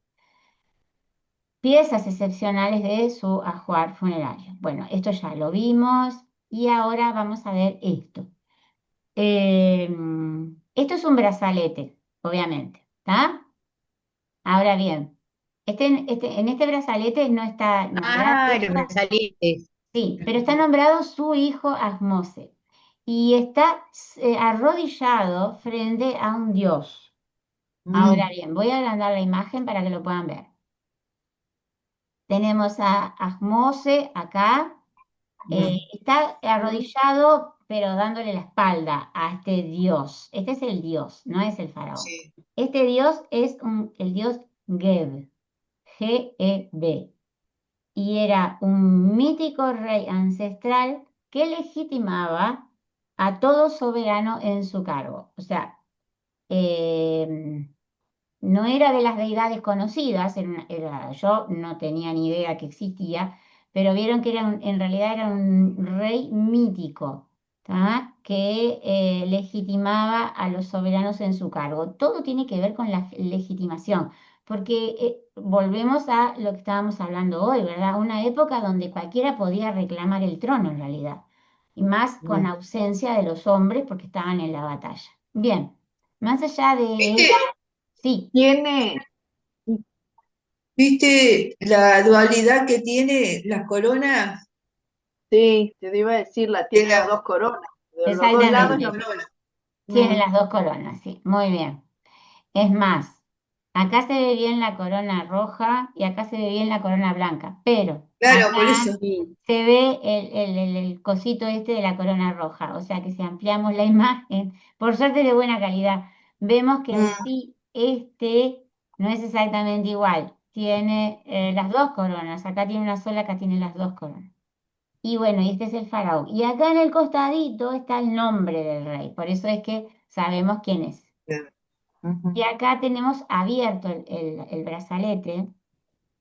Piezas excepcionales de su ajuar funerario. Bueno, esto ya lo vimos y ahora vamos a ver esto. Eh, Esto es un brazalete, obviamente, ¿está? Ahora bien, en este brazalete no está nombrado, Ah, los brazaletes. sí, pero está nombrado su hijo Asmose y está arrodillado frente a un dios. Ahora bien, voy a agrandar la imagen para que lo puedan ver. Tenemos a Asmose acá, está arrodillado, pero dándole la espalda a este dios. Este es el dios, no es el faraón. Sí. Este dios es el dios Geb, Geb, y era un mítico rey ancestral que legitimaba a todo soberano en su cargo. O sea, eh, no era de las deidades conocidas, yo no tenía ni idea que existía, pero vieron que en realidad era un rey mítico, ¿tá? Que legitimaba a los soberanos en su cargo. Todo tiene que ver con la legitimación, porque volvemos a lo que estábamos hablando hoy, ¿verdad? Una época donde cualquiera podía reclamar el trono en realidad, y más con ausencia de los hombres porque estaban en la batalla. Bien, más allá de ¿Viste, eso, sí. Tiene, viste la dualidad que tiene las coronas sí, te iba a decir, de tiene las la dos coronas, de los dos lados Exactamente, lo mismo. tiene Mm, las dos coronas, sí, muy bien. Es más, acá se ve bien la corona roja y acá se ve bien la corona blanca, pero Claro, por eso. acá sí. se ve el cosito este de la corona roja, o sea que si ampliamos la imagen, por suerte de buena calidad, vemos que en Mm, sí este no es exactamente igual, tiene las dos coronas, acá tiene una sola, acá tiene las dos coronas. Y bueno, y este es el faraón. Y acá en el costadito está el nombre del rey, por eso es que sabemos quién es. claro. Y acá tenemos abierto el brazalete.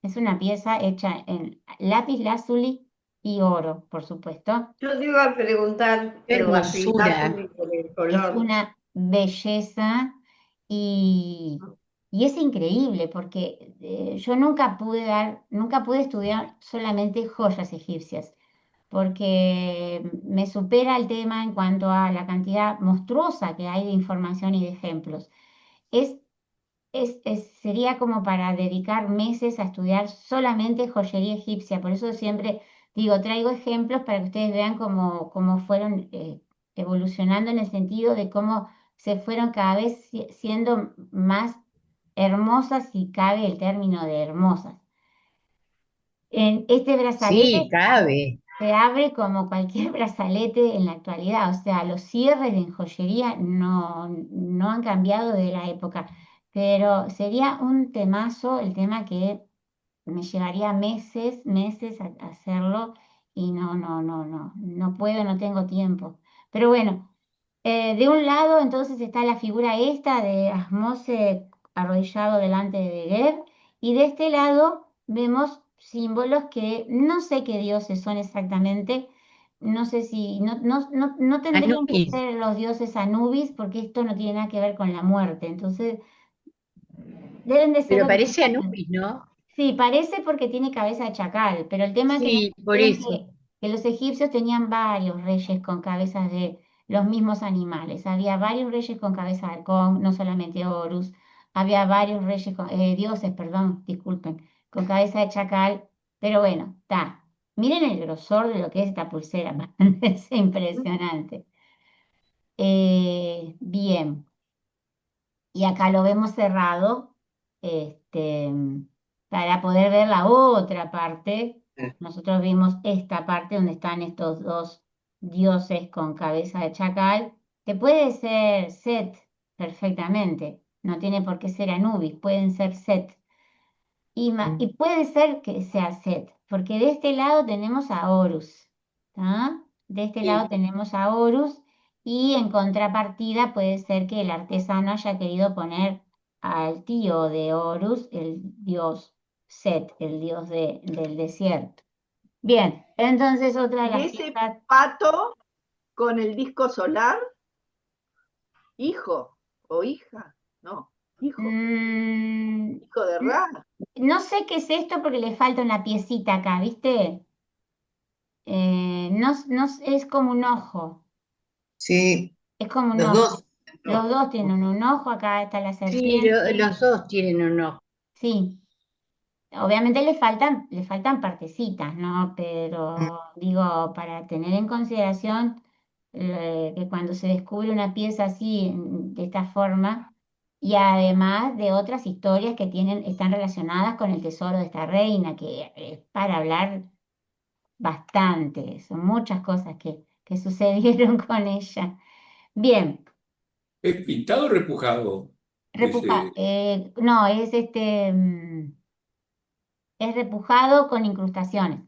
Es una pieza hecha en lápiz lazuli y oro, por supuesto. Yo te iba a preguntar Qué por la hermosura. y por el Es color. una belleza y, y es increíble porque yo nunca pude estudiar solamente joyas egipcias, porque me supera el tema en cuanto a la cantidad monstruosa que hay de información y de ejemplos. Es sería como para dedicar meses a estudiar solamente joyería egipcia. Por eso siempre digo, traigo ejemplos para que ustedes vean cómo fueron evolucionando en el sentido de cómo se fueron cada vez siendo más hermosas, si cabe el término de hermosas. En este Sí, brazalete cabe. se abre como cualquier brazalete en la actualidad, o sea, los cierres en joyería no han cambiado de la época, pero sería un temazo el tema que me llevaría meses a hacerlo y no puedo, no tengo tiempo. Pero bueno, de un lado entonces está la figura esta de Asmose arrodillado delante de Geb y de este lado vemos símbolos que no sé qué dioses son exactamente, no sé si, no tendrían que Anubis. ser los dioses Anubis porque esto no tiene nada que ver con la muerte, entonces deben de ser Pero los parece dioses. Anubis, ¿no? Sí, parece porque tiene cabeza de chacal, pero el tema es que no Sí, por creen eso. que los egipcios tenían varios reyes con cabezas de los mismos animales. Había varios reyes con cabeza de halcón, no solamente Horus. Había varios reyes, dioses, perdón, disculpen, con cabeza de chacal. Pero bueno, está. Miren el grosor de lo que es esta pulsera, es impresionante. Bien. Y acá lo vemos cerrado, este, para poder ver la otra parte. Nosotros vimos esta parte donde están estos dos dioses con cabeza de chacal, que puede ser Set perfectamente, no tiene por qué ser Anubis, pueden ser Set. Y puede ser que sea Set, porque de este lado tenemos a Horus, ¿tá? De este lado Sí. tenemos a Horus y en contrapartida puede ser que el artesano haya querido poner al tío de Horus, el dios Set, el dios del desierto. Bien, entonces otra de Y las ese piezas, pato con el disco solar, hijo o hija, no. Hijo, Mm, hijo de n- Ra. no sé qué es esto porque le falta una piecita acá, ¿viste? No, es como un ojo, Sí, es como un los ojo. dos. Los dos tienen un ojo, acá está la Sí, serpiente. los dos tienen un ojo. Sí, obviamente le faltan partecitas, ¿no? Pero digo, para tener en consideración que cuando se descubre una pieza así, de esta forma, y además de otras historias que están relacionadas con el tesoro de esta reina, que es para hablar bastante, son muchas cosas que sucedieron con ella. Bien, ¿Es pintado o repujado? Ese, no, es repujado con incrustaciones.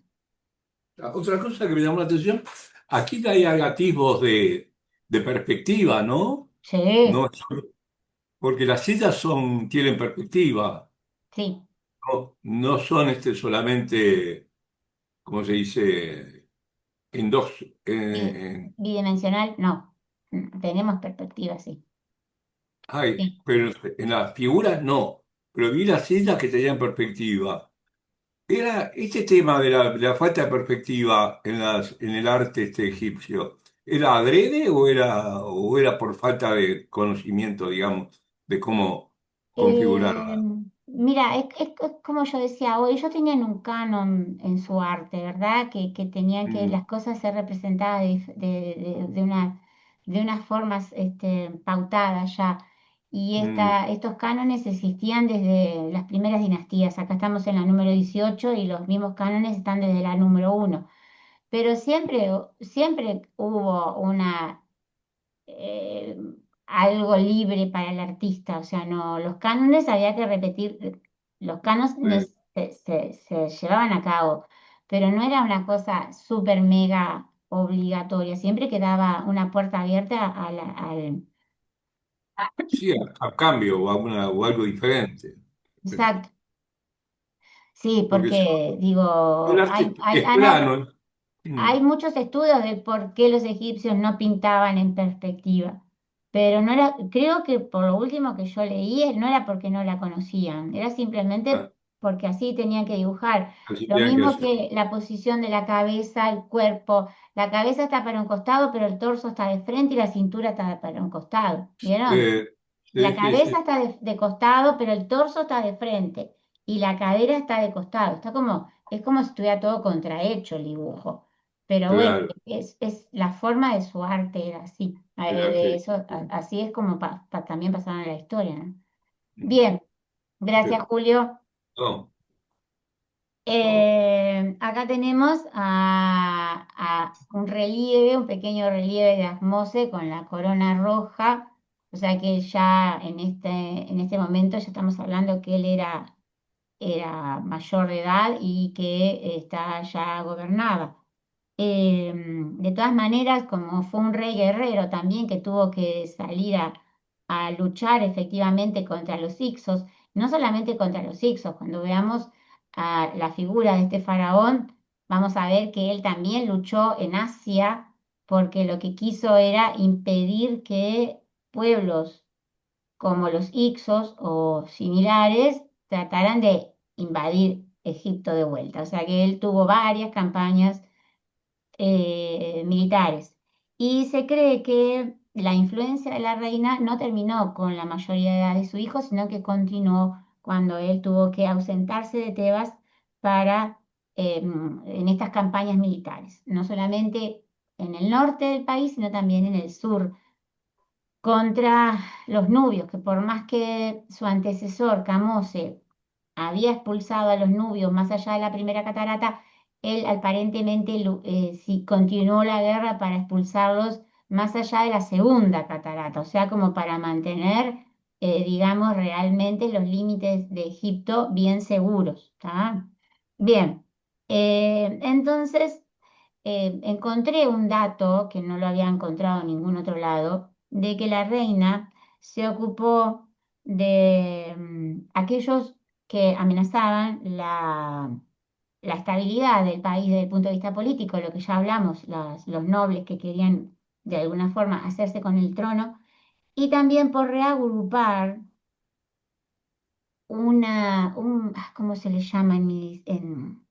otra cosa que me llamó la atención, aquí hay atisbos de perspectiva, ¿no? Sí, No, porque las sillas tienen perspectiva, sí. no son solamente, ¿cómo se dice? En dos, Bi- Bidimensional, no. Tenemos perspectiva, sí. Sí. pero en las figuras no, pero vi las sillas que tenían perspectiva. Era este tema de la falta de perspectiva en el arte egipcio, ¿era adrede o era por falta de conocimiento, digamos, de cómo Eh, configurarla? Mira, es como yo decía hoy, ellos tenían un canon en su arte, ¿verdad? Que tenían que Mm, las cosas ser representadas de unas formas pautadas ya. Y mm, estos cánones existían desde las primeras dinastías. Acá estamos en la número 18 y los mismos cánones están desde la número 1. Pero siempre hubo eh, algo libre para el artista, o sea, no, los cánones había que repetir, los eh, cánones se llevaban a cabo, pero no era una cosa súper mega obligatoria, siempre quedaba una puerta abierta sí, a cambio o algo diferente. exacto, sí, Porque si porque el digo, arte es plano. Mm, hay muchos estudios de por qué los egipcios no pintaban en perspectiva, pero no era, creo que por lo último que yo leí, no era porque no la conocían, era simplemente ah, porque así tenían que dibujar. así Lo tenían que mismo hacer. que la posición de la cabeza, el cuerpo. La cabeza está para un costado, pero el torso está de frente y la cintura está para un costado. ¿Vieron? Eh, La sí, sí, cabeza sí, está de costado, pero el torso está de frente y la cadera está de costado. Es como si estuviera todo contrahecho el dibujo. Pero bueno, claro, es la forma de su arte era así. era De que, eso, así es como también pasaron en la historia, ¿no? Bien, gracias, Julio. no, no, Acá tenemos a un relieve, un pequeño relieve de Asmose con la corona roja. O sea que ya en este momento ya estamos hablando que él era mayor de edad y que ya gobernaba. De todas maneras, como fue un rey guerrero también que tuvo que salir a luchar efectivamente contra los Hicsos, no solamente contra los Hicsos, cuando veamos a la figura de este faraón, vamos a ver que él también luchó en Asia porque lo que quiso era impedir que pueblos como los Hicsos o similares trataran de invadir Egipto de vuelta. O sea que él tuvo varias campañas militares. Y se cree que la influencia de la reina no terminó con la mayoría de edad de su hijo, sino que continuó cuando él tuvo que ausentarse de Tebas para en estas campañas militares, no solamente en el norte del país, sino también en el sur contra los nubios, que por más que su antecesor, Camose, había expulsado a los nubios más allá de la primera catarata, él aparentemente sí continuó la guerra para expulsarlos más allá de la segunda catarata, o sea, como para mantener, digamos, realmente los límites de Egipto bien seguros, ¿tá? Bien, entonces encontré un dato que no lo había encontrado en ningún otro lado, de que la reina se ocupó de aquellos que amenazaban la estabilidad del país desde el punto de vista político, lo que ya hablamos, los nobles que querían de alguna forma hacerse con el trono, y también por reagrupar ¿cómo se le llama un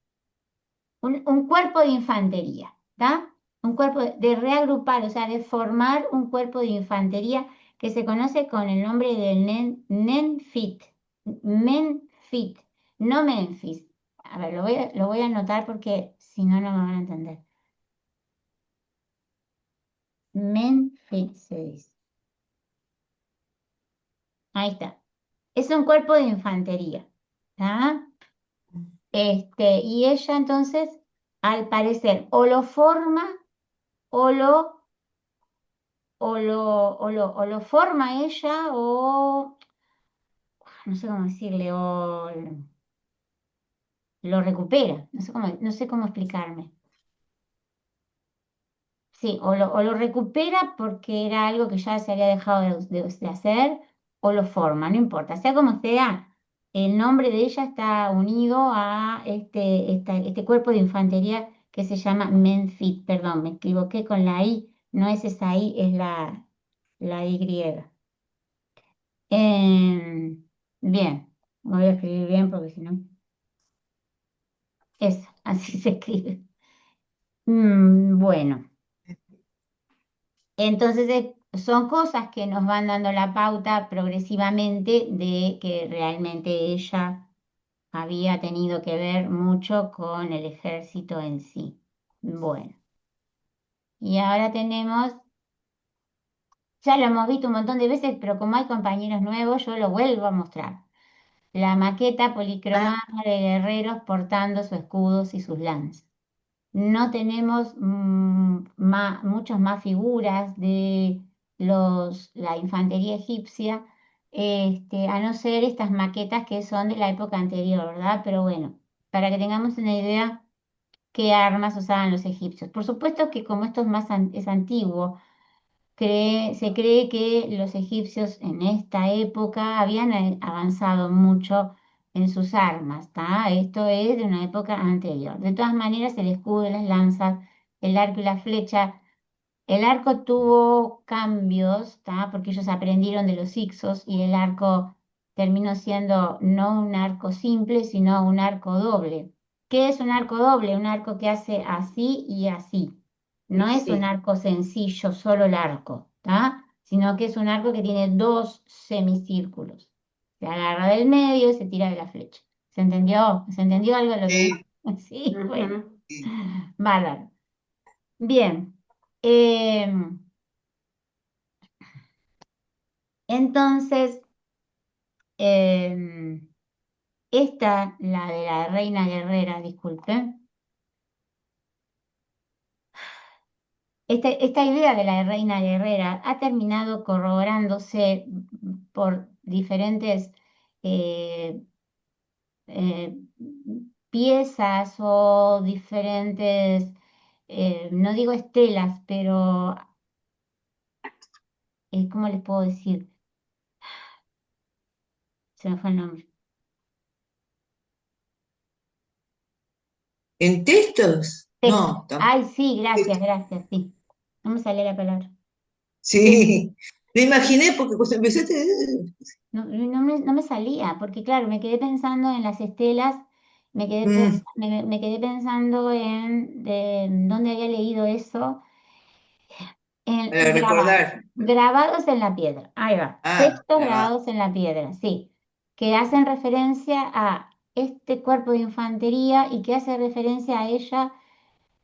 cuerpo de infantería, ¿está? Un cuerpo de reagrupar, o sea, de formar un cuerpo de infantería que se conoce con el nombre de Nenfit, Menfit, no Memphis. A ver, lo voy a anotar porque si no, no me van a entender. Menfit se dice. Ahí está. Es un cuerpo de infantería, ¿está? Y ella entonces, al parecer, o lo forma o lo forma ella o, no sé cómo decirle, o lo recupera, no sé cómo explicarme. Sí, o lo recupera porque era algo que ya se había dejado de hacer, o lo forma, no importa. Sea como sea, el nombre de ella está unido a este cuerpo de infantería que se llama Menfit. Perdón, me equivoqué con la I, no es esa I, es la Y. Em, Bien, voy a escribir bien porque si no, eso, así se escribe. Bueno. Entonces, son cosas que nos van dando la pauta progresivamente de que realmente ella había tenido que ver mucho con el ejército en sí. Bueno, y ahora tenemos, ya lo hemos visto un montón de veces, pero como hay compañeros nuevos, yo lo vuelvo a mostrar. La maqueta policromada de guerreros portando sus escudos y sus lanzas. No tenemos muchas más figuras de la infantería egipcia, a no ser estas maquetas que son de la época anterior, ¿verdad? Pero bueno, para que tengamos una idea qué armas usaban los egipcios. Por supuesto que como esto es antiguo, se cree que los egipcios en esta época habían avanzado mucho en sus armas, ¿tá? Esto es de una época anterior. De todas maneras, el escudo, las lanzas, el arco y la flecha, el arco tuvo cambios, ¿tá? Porque ellos aprendieron de los hicsos y el arco terminó siendo no un arco simple, sino un arco doble. ¿Qué es un arco doble? Un arco que hace así y así. No es un Sí. arco sencillo, solo el arco, ¿tá? Sino que es un arco que tiene dos semicírculos. Se agarra del medio y se tira de la flecha. ¿Se entendió? ¿Se entendió algo de lo que Sí. Sí, bueno, Ujú. bárbaro. Bien. em, entonces, em, la de la reina guerrera, disculpe. Esta idea de la reina guerrera ha terminado corroborándose por diferentes eh, eh, piezas o diferentes, no digo estelas, pero ¿cómo les puedo decir? Se me fue el nombre. ¿En textos? Texto. No, tampoco. Ay, sí, gracias, sí. No me sale la palabra. Sí, me imaginé porque cuando empezaste, No me salía, porque claro, me quedé pensando en las estelas, mm, me quedé pensando en dónde había leído eso, en para recordar. grabados en la piedra, ahí va, Ah, textos ahí va. grabados en la piedra, sí, que hacen referencia a este cuerpo de infantería y que hace referencia a ella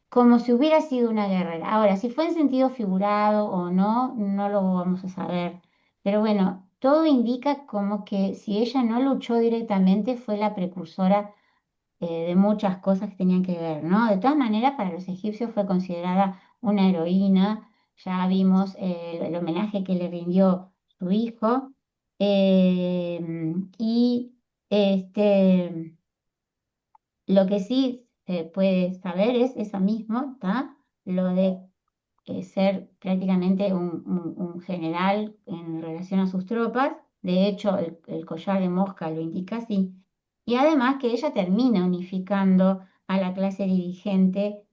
como si hubiera sido una guerrera. Ahora, si fue en sentido figurado o no, no lo vamos a saber. Pero bueno, todo indica como que si ella no luchó directamente, fue la precursora de muchas cosas que tenían que ver, ¿no? De todas maneras, para los egipcios fue considerada una heroína. Ya vimos el homenaje que le rindió su hijo. Y este. Lo que sí se puede saber es eso mismo, ¿tá? Lo de ser prácticamente un general en relación a sus tropas. De hecho, el collar de mosca lo indica así. Y además que ella termina unificando a la clase dirigente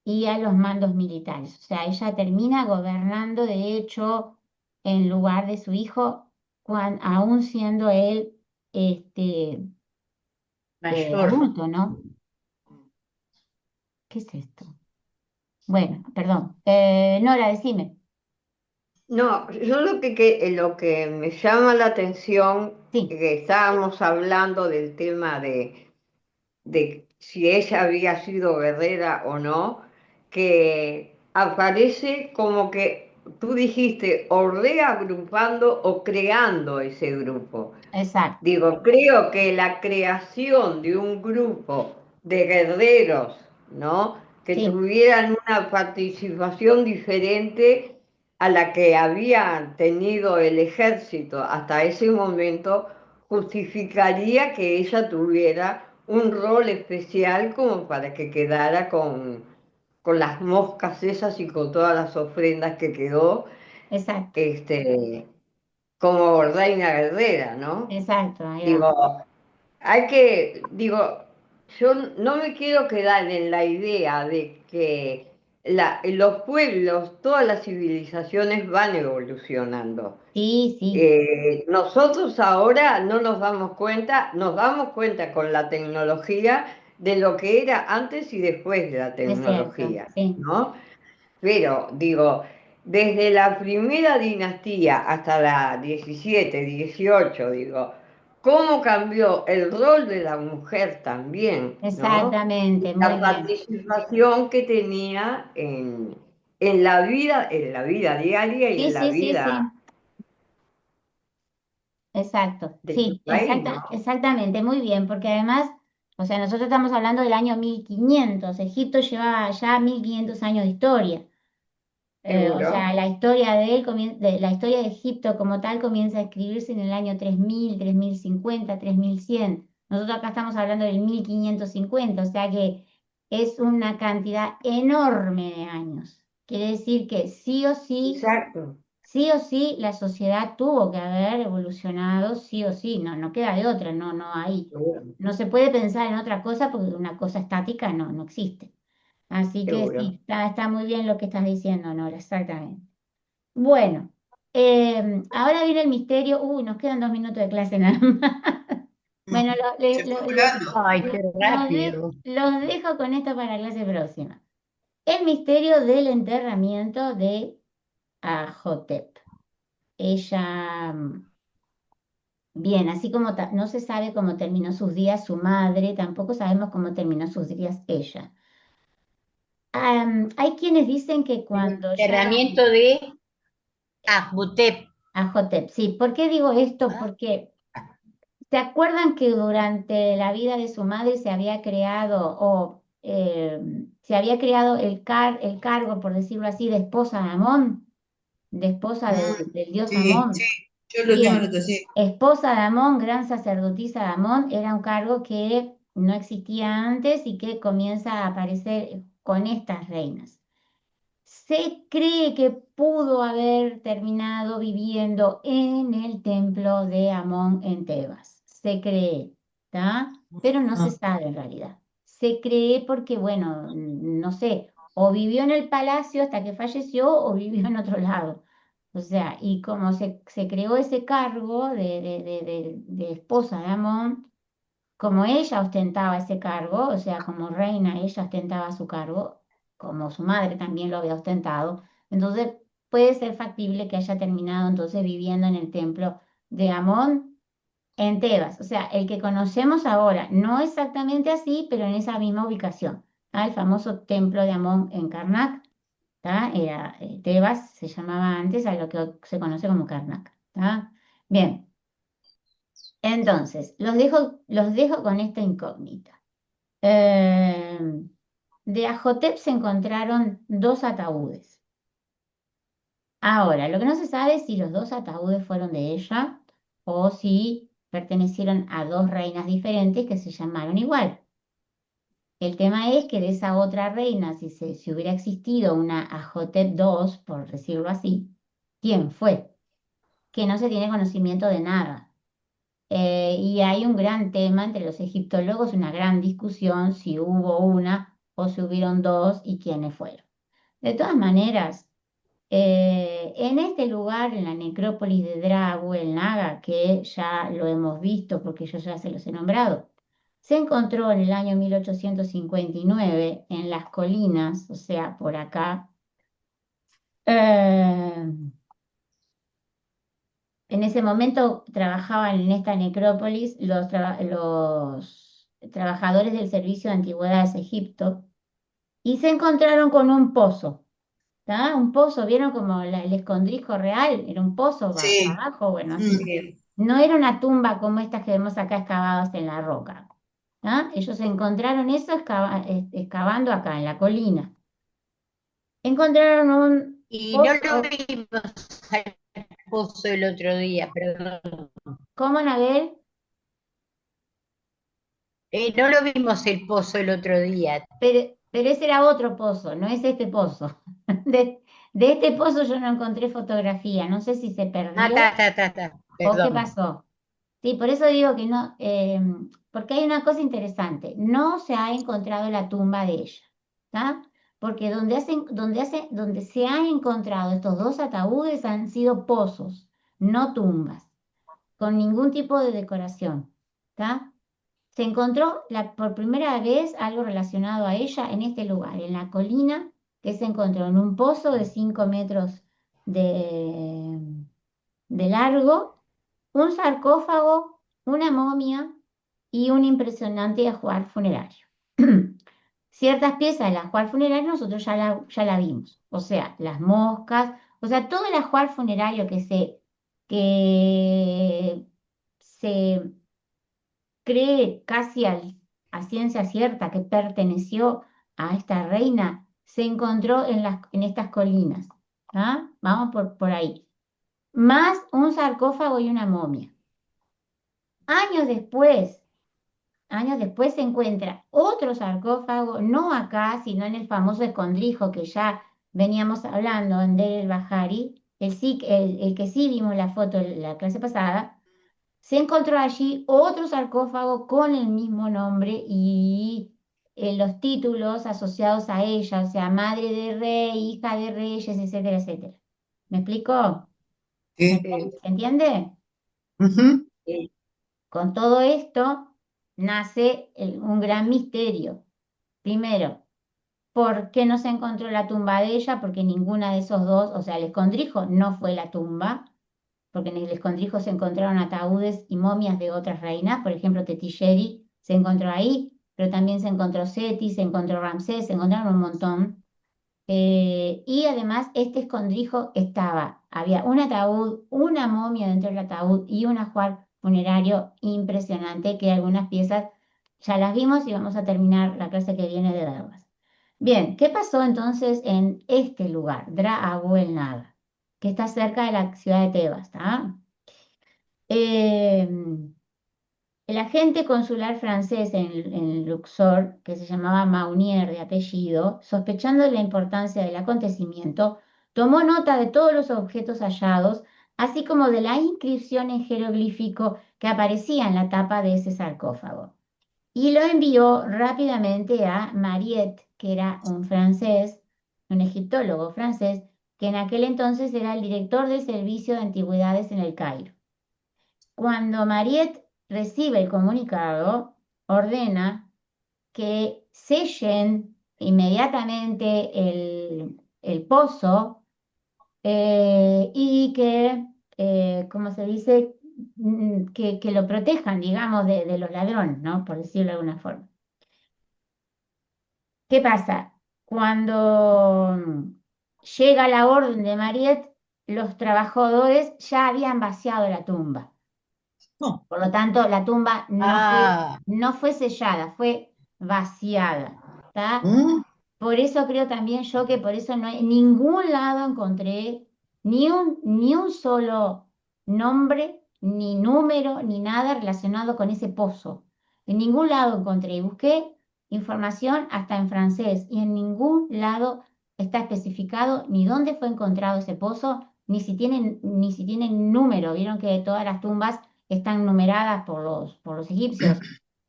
y a los mandos militares. O sea, ella termina gobernando, de hecho, en lugar de su hijo, aún siendo él Mayor. adulto, ¿no? ¿Qué es esto? Bueno, perdón. Nora, decime. No, yo lo que me llama la atención, Sí, que estábamos hablando del tema de si ella había sido guerrera o no, que aparece como que tú dijiste, o reagrupando o creando ese grupo. exacto. Digo, creo que la creación de un grupo de guerreros, ¿no? Que Sí, tuvieran una participación diferente a la que había tenido el ejército hasta ese momento, justificaría que ella tuviera un rol especial como para que quedara con las moscas esas y con todas las ofrendas que quedó, exacto. este, como reina guerrera, ¿no? Exacto, ahí va. Digo, hay que, digo, yo no me quiero quedar en la idea de que los pueblos, todas las civilizaciones van evolucionando. Sí, sí, Nosotros ahora no nos damos cuenta con la tecnología de lo que era antes y después de la es cierto, tecnología, sí. ¿no? Pero digo, desde la primera dinastía hasta la 17, 18, digo, cómo cambió el rol de la mujer también, ¿no? Y Exactamente, la muy bien. participación que tenía en la vida diaria y Sí, en la sí, sí, vida sí. Exacto, de su sí, país, ¿no? exactamente, muy bien, porque además, o sea, nosotros estamos hablando del año 1500. Egipto lleva ya 1500 años de historia. O Seguro. sea, la historia de él, la historia de Egipto como tal comienza a escribirse en el año 3000, 3050, 3100. Nosotros acá estamos hablando del 1550, o sea que es una cantidad enorme de años. Quiere decir que Exacto. sí o sí, la sociedad tuvo que haber evolucionado, sí o sí, no, no queda de otra, no, no hay. Seguro. No se puede pensar en otra cosa porque una cosa estática no, no existe. Así que Seguro. sí, está muy bien lo que estás diciendo, Nora, exactamente. Bueno, ahora viene el misterio. Uy, nos quedan 2 minutos de clase nada más. Bueno, Se fue volando. Ay, qué rápido. los dejo con esto para la clase próxima. El misterio del enterramiento de Ajotep. Ella, bien, así como no se sabe cómo terminó sus días su madre, tampoco sabemos cómo terminó sus días ella. Hay quienes dicen que El cuando ya enterramiento de Ajotep. Ajotep, sí, ¿por qué digo esto? Ah, Porque ¿se acuerdan que durante la vida de su madre se había creado se había creado el cargo, por decirlo así, de esposa de Amón, de esposa del dios Sí, Amón? yo lo tengo Bien, anotado, sí. esposa de Amón, gran sacerdotisa de Amón, era un cargo que no existía antes y que comienza a aparecer con estas reinas. Se cree que pudo haber terminado viviendo en el templo de Amón en Tebas. Se cree, ¿está? Pero no se sabe en realidad. Se cree porque, bueno, no sé, o vivió en el palacio hasta que falleció o vivió en otro lado. O sea, y como se creó ese cargo de esposa de Amón, como ella ostentaba ese cargo, o sea, como reina ella ostentaba su cargo, como su madre también lo había ostentado, entonces puede ser factible que haya terminado entonces viviendo en el templo de Amón en Tebas, o sea, el que conocemos ahora, no exactamente así, pero en esa misma ubicación, ¿tá? El famoso templo de Amón en Karnak, ¿tá? Era, Tebas se llamaba antes a lo que se conoce como Karnak, ¿tá? Bien. Entonces, los dejo con esta incógnita. Eh, de Ajotep se encontraron dos ataúdes. Ahora, lo que no se sabe es si los dos ataúdes fueron de ella o si pertenecieron a dos reinas diferentes que se llamaron igual. El tema es que de esa otra reina, si hubiera existido una Ajotep II, por decirlo así, ¿quién fue? Que no se tiene conocimiento de nada. Y hay un gran tema entre los egiptólogos, una gran discusión si hubo una o si hubieron dos y quiénes fueron. De todas maneras, En este lugar, en la necrópolis de Dragu, el Naga, que ya lo hemos visto porque yo ya se los he nombrado, se encontró en el año 1859 en las colinas, o sea, por acá. eh, en ese momento trabajaban en esta necrópolis los trabajadores del Servicio de Antigüedades de Egipto y se encontraron con un pozo. ¿Tá? Un pozo, ¿vieron como el escondrijo real? Era un pozo Sí. abajo, bueno, así. Mm. No era una tumba como estas que vemos acá excavadas en la roca. ¿Tá? Ellos encontraron eso excavando acá en la colina. Encontraron un Y no lo pozo. vimos al pozo el otro día, perdón. ¿Cómo, Anabel? No lo vimos el pozo el otro día. Pero ese era otro pozo, no es este pozo. De este pozo yo no encontré fotografía, no sé si se Ah, perdió ta. o qué Perdón. pasó. Sí, por eso digo que no, porque hay una cosa interesante, no se ha encontrado la tumba de ella, ¿tá? Porque donde se han encontrado estos dos ataúdes han sido pozos, no tumbas, con ningún tipo de decoración, ¿tá? Se encontró por primera vez algo relacionado a ella en este lugar, en la colina, que se encontró en un pozo de 5 metros de, de largo, un sarcófago, una momia y un impresionante ajuar funerario. Ciertas piezas del ajuar funerario nosotros ya la vimos, o sea, las moscas, o sea, todo el ajuar funerario que se cree casi a ciencia cierta que perteneció a esta reina, se encontró en estas colinas. ¿Ah? Vamos por ahí. Más un sarcófago y una momia. Años después, Años después se encuentra otro sarcófago, no acá, sino en el famoso escondrijo que ya veníamos hablando en Deir el-Bahari, el que sí vimos la foto en la clase pasada. Se encontró allí otro sarcófago con el mismo nombre y los títulos asociados a ella, o sea, madre de rey, hija de reyes, etcétera, etcétera. ¿Me explico? Sí. ¿Se entiende? Ujú. Con todo esto nace un gran misterio. Primero, ¿por qué no se encontró la tumba de ella? Porque ninguna de esos dos, o sea, el escondrijo no fue la tumba, porque en el escondrijo se encontraron ataúdes y momias de otras reinas, por ejemplo, Tetisheri se encontró ahí, pero también se encontró Seti, se encontró Ramsés, se encontraron un montón. Y además este escondrijo había un ataúd, una momia dentro del ataúd y un ajuar funerario impresionante que algunas piezas ya las vimos y vamos a terminar la clase que viene de verlas. Bien, ¿qué pasó entonces en este lugar, Dra Abu el Naga, que está cerca de la ciudad de Tebas, ¿tá? El agente consular francés en Luxor, que se llamaba Maunier de apellido, sospechando de la importancia del acontecimiento, tomó nota de todos los objetos hallados, así como de la inscripción en jeroglífico que aparecía en la tapa de ese sarcófago, y lo envió rápidamente a Mariette, que era un francés, un egiptólogo francés, que en aquel entonces era el director del Servicio de Antigüedades en el Cairo. Cuando Mariette recibe el comunicado, ordena que sellen inmediatamente el pozo y que, como se dice, que lo protejan, digamos, de los ladrones, ¿no? Por decirlo de alguna forma. ¿Qué pasa? Cuando llega la orden de Mariette, los trabajadores ya habían vaciado la tumba. No. Por lo tanto, la tumba Ah, no fue sellada, fue vaciada. ¿Tá? Mm. Por eso creo también yo que por eso no en ningún lado encontré ni un solo nombre, ni número, ni nada relacionado con ese pozo. En ningún lado encontré. Busqué información hasta en francés y en ningún lado está especificado ni dónde fue encontrado ese pozo, ni si tienen número. Vieron que todas las tumbas están numeradas por los egipcios,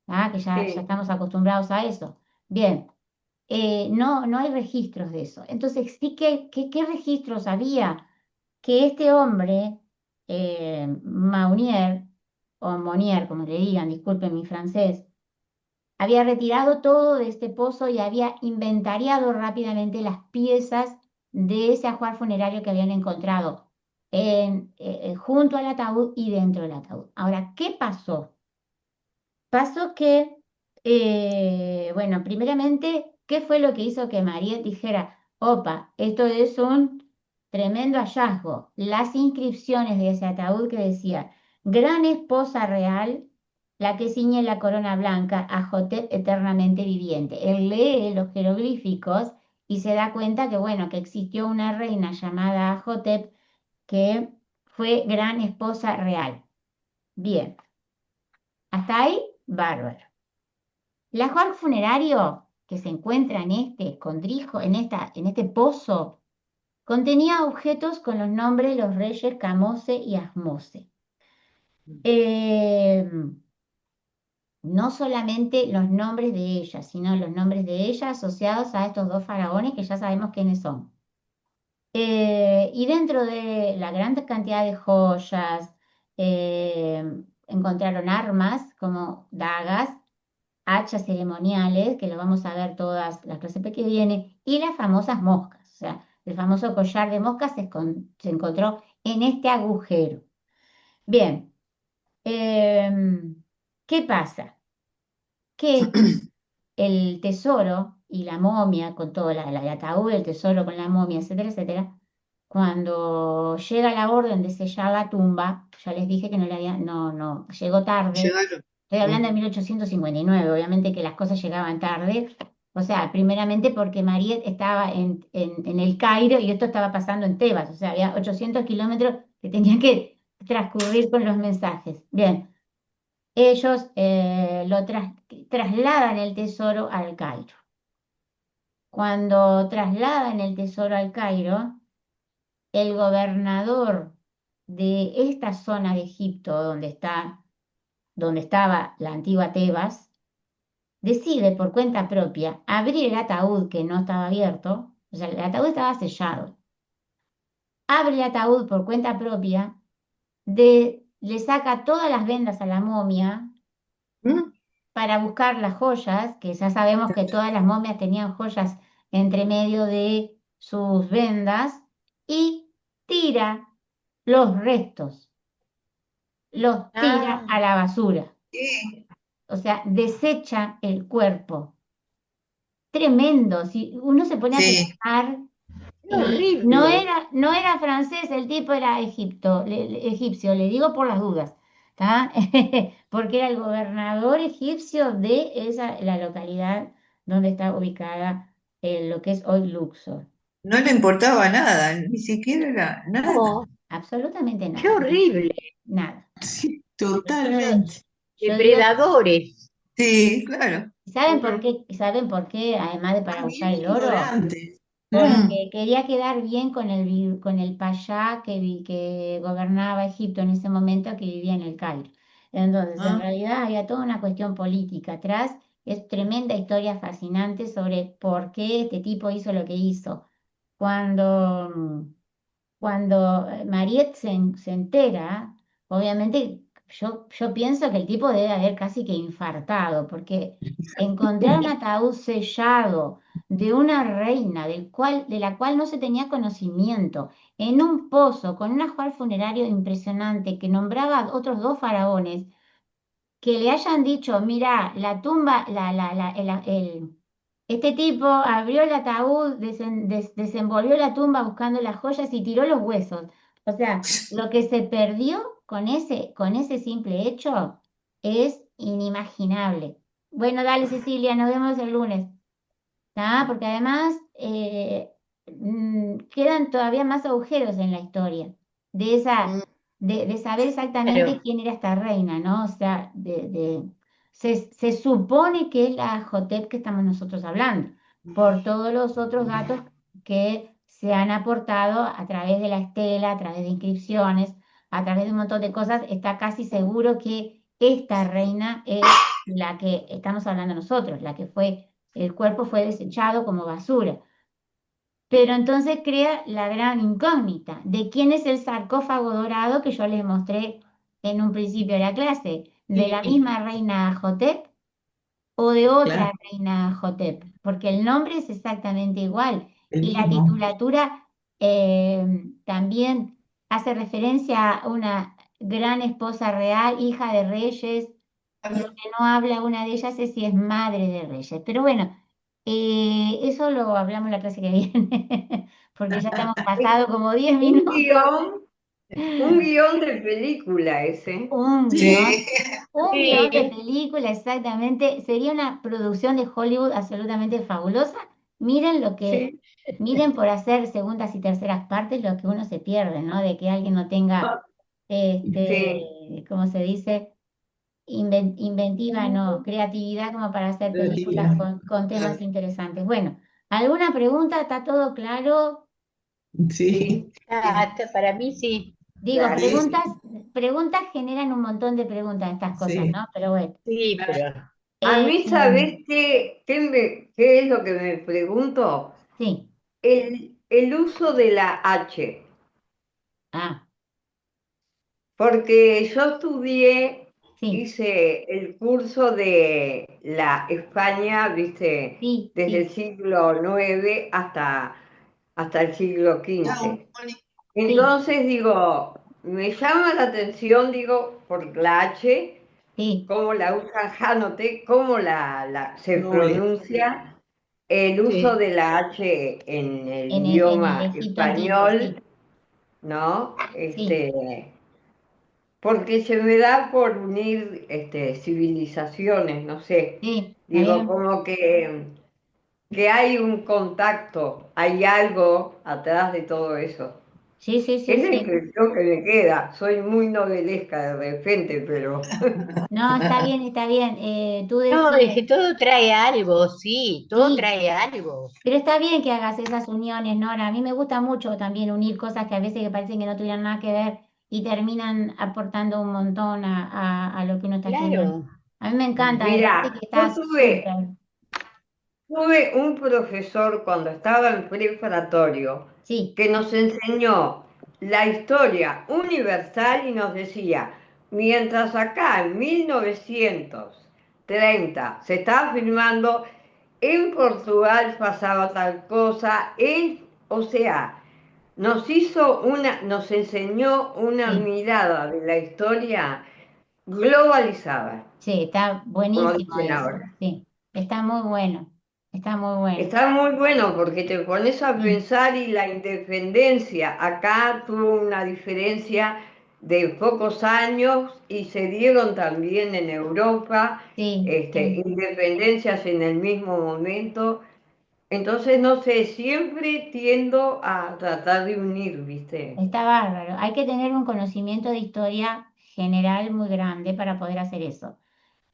¿ah? Que ya Sí. estamos acostumbrados a eso. Bien. no hay registros de eso. Entonces, sí ¿qué registros había? Que este hombre, Maunier, o Monier, como le digan, disculpen mi francés, había retirado todo de este pozo y había inventariado rápidamente las piezas de ese ajuar funerario que habían encontrado junto al ataúd y dentro del ataúd. Ahora, ¿qué pasó? Pasó que, bueno, primeramente, ¿qué fue lo que hizo que Mariette dijera, opa, esto es un tremendo hallazgo? Las inscripciones de ese ataúd que decía, gran esposa real, la que ciñe la corona blanca, Ajotep eternamente viviente. Él lee los jeroglíficos y se da cuenta que, bueno, que existió una reina llamada Ajotep que fue gran esposa real. Bien, hasta ahí, bárbaro. El ajuar funerario que se encuentra en este escondrijo, en este pozo, contenía objetos con los nombres de los reyes Camose y Asmose. Eh, no solamente los nombres de ella, sino los nombres de ella asociados a estos dos faraones que ya sabemos quiénes son. Y dentro de la gran cantidad de joyas, eh, encontraron armas como dagas, hachas ceremoniales, que lo vamos a ver todas las clases que viene, y las famosas moscas. O sea, el famoso collar de moscas se encontró en este agujero. Bien, ¿qué pasa? Que el tesoro y la momia, con todo el ataúd, el tesoro con la momia, etcétera, etcétera, cuando llega la orden de sellar la tumba, ya les dije que no, llegó tarde. Llegaron. Estoy hablando de 1859, obviamente que las cosas llegaban tarde. O sea, primeramente porque Mariette estaba en el Cairo y esto estaba pasando en Tebas. O sea, había 800 kilómetros que tenían que transcurrir con los mensajes. Bien, ellos trasladan el tesoro al Cairo. Cuando trasladan el tesoro al Cairo, el gobernador de esta zona de Egipto, donde estaba la antigua Tebas, decide por cuenta propia abrir el ataúd que no estaba abierto, o sea, el ataúd estaba sellado. Abre el ataúd por cuenta propia, le saca todas las vendas a la momia ¿Mm? para buscar las joyas, que ya sabemos que todas las momias tenían joyas entre medio de sus vendas, y tira los restos, los tira a la basura. ¿Qué? O sea, desecha el cuerpo. Tremendo. Si uno se pone a Sí. pensar, Qué horrible. no era francés, el tipo era egipcio, le digo por las dudas, ¿tá? Porque era el gobernador egipcio de la localidad donde está ubicada lo que es hoy Luxor. No le importaba nada, ni siquiera nada. No, Absolutamente qué nada, horrible. nada. Sí, totalmente. Yo digo, Depredadores. Sí, claro. ¿saben por qué? ¿Saben por qué? Además de para buscar También el oro. ignorantes. Porque quería quedar bien con el payá que gobernaba Egipto en ese momento, que vivía en el Cairo. Entonces, en Ah, realidad había toda una cuestión política atrás. Es tremenda historia fascinante sobre por qué este tipo hizo lo que hizo. Cuando, cuando Mariette se entera, obviamente yo pienso que el tipo debe haber casi que infartado, porque encontrar un ataúd sellado de una reina de la cual no se tenía conocimiento, en un pozo con un ajuar funerario impresionante que nombraba a otros dos faraones, que le hayan dicho, mira, la tumba, este tipo abrió el ataúd, desenvolvió la tumba buscando las joyas y tiró los huesos. O sea, lo que se perdió con ese simple hecho es inimaginable. Bueno, dale, Cecilia, nos vemos el lunes. ¿Tá? Porque además quedan todavía más agujeros en la historia de Mm, de saber exactamente Claro. quién era esta reina, ¿no? O sea, se supone que es la Jotep que estamos nosotros hablando, por todos los otros datos que se han aportado a través de la estela, a través de inscripciones, a través de un montón de cosas, está casi seguro que esta reina es la que estamos hablando nosotros, la que fue el cuerpo fue desechado como basura. Pero entonces crea la gran incógnita de quién es el sarcófago dorado que yo les mostré en un principio de la clase, de la misma reina Hotep o de otra reina Hotep, porque el nombre es exactamente igual y la titulatura también hace referencia a una gran esposa real, hija de reyes. Lo que no habla una de ellas es si es madre de reyes. Pero bueno, eso lo hablamos la clase que viene, porque ya estamos pasados como 10 Un minutos. un guión de película ese. Un Sí. guión, un Sí. guión de película, exactamente. Sería una producción de Hollywood absolutamente fabulosa. Miren lo que, Sí. miren por hacer segundas y terceras partes lo que uno se pierde, ¿no? De que alguien no tenga, Sí. ¿cómo se dice? Inventiva, no, creatividad como para hacer películas con temas interesantes. Bueno, ¿alguna pregunta? ¿Está todo claro? Sí. Para mí sí. Digo, Claro. preguntas generan un montón de preguntas estas cosas, Sí. ¿no? Pero bueno. Sí, pero A Eh, mí, ¿sabés qué es lo que me pregunto? sí, El uso de la H. ah, Porque yo estudié, sí, hice el curso de la España, viste, sí, desde el sí, siglo IX hasta el siglo XV. sí, Entonces digo, me llama la atención, digo, por la H, sí, cómo la usa Janote, cómo se Noble. pronuncia el uso Sí. de la H en el en el idioma Egipto antiguo, sí, español, ¿no? sí, Porque se me da por unir civilizaciones, no sé. sí, ¿está Digo, bien? como que hay un contacto, hay algo atrás de todo eso. Sí, sí, sí, Es la sí. impresión que me queda. Soy muy novelesca de repente, pero No, está bien, está bien. Tú no, es que decías, todo trae algo, sí, todo sí, trae algo. pero está bien que hagas esas uniones, Nora. A mí me gusta mucho también unir cosas que a veces que parecen que no tuvieran nada que ver y terminan aportando un montón a lo que uno está estudiando. Claro. A mí me encanta, me parece que mira, está súper. tuve un profesor cuando estaba en preparatorio Sí, que nos enseñó la historia universal y nos decía, mientras acá en 1930 se estaba filmando, en Portugal pasaba tal cosa, o sea, nos enseñó una sí, mirada de la historia globalizada, sí, está como buenísimo dicen eso. ahora. Sí, está muy bueno, está muy bueno. Está muy bueno porque te pones a Sí, pensar y la independencia acá tuvo una diferencia de pocos años y se dieron también en Europa sí, sí. independencias en el mismo momento. Entonces, no sé, siempre tiendo a tratar de unir, ¿viste? Está bárbaro. Hay que tener un conocimiento de historia general muy grande para poder hacer eso.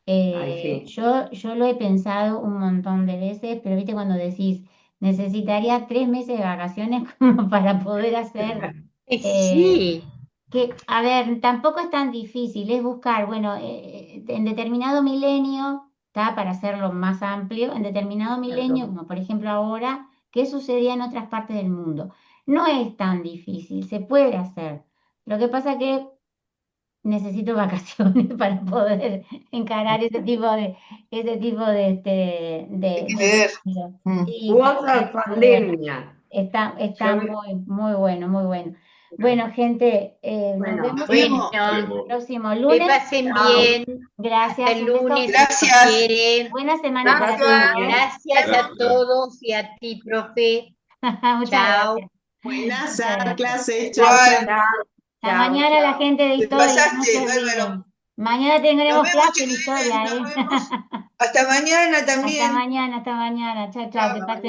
Ay, sí. Yo lo he pensado un montón de veces, pero viste cuando decís, necesitaría 3 meses de vacaciones como para poder hacer, eh, Sí, que, a ver, tampoco es tan difícil, es buscar, bueno, en determinado milenio, está para hacerlo más amplio, en determinado milenio, como por ejemplo ahora, ¿qué sucedía en otras partes del mundo? No es tan difícil, se puede hacer. Lo que pasa que necesito vacaciones para poder encarar Hay que de leer. estudio. Mm. Sí, U sí, otra sí, muy bueno. pandemia. Está Yo me- muy, muy bueno, muy bueno. Bueno, gente, nos Bueno, vemos Nos el vemos. bueno, próximo que lunes. pasen chao. bien. Hasta Gracias, el un beso. lunes si Dios Gracias. quiere. Buena Que semana para pasen todos, Gracias. ¿eh? bien. Gracias a Gracias. todos y a ti, profe. Muchas Chao. gracias. Buenas Muchas gracias. clases. Chao, Chao, chao. Hasta chao, mañana la chao. gente de Te historia, no pasaste, se bárbaro. olviden. Mañana Nos tendremos vemos, clase de chiquilines. historia, Nos ¿eh? vemos. Hasta mañana Hasta también. mañana, hasta mañana. Chao, chao, que pasen.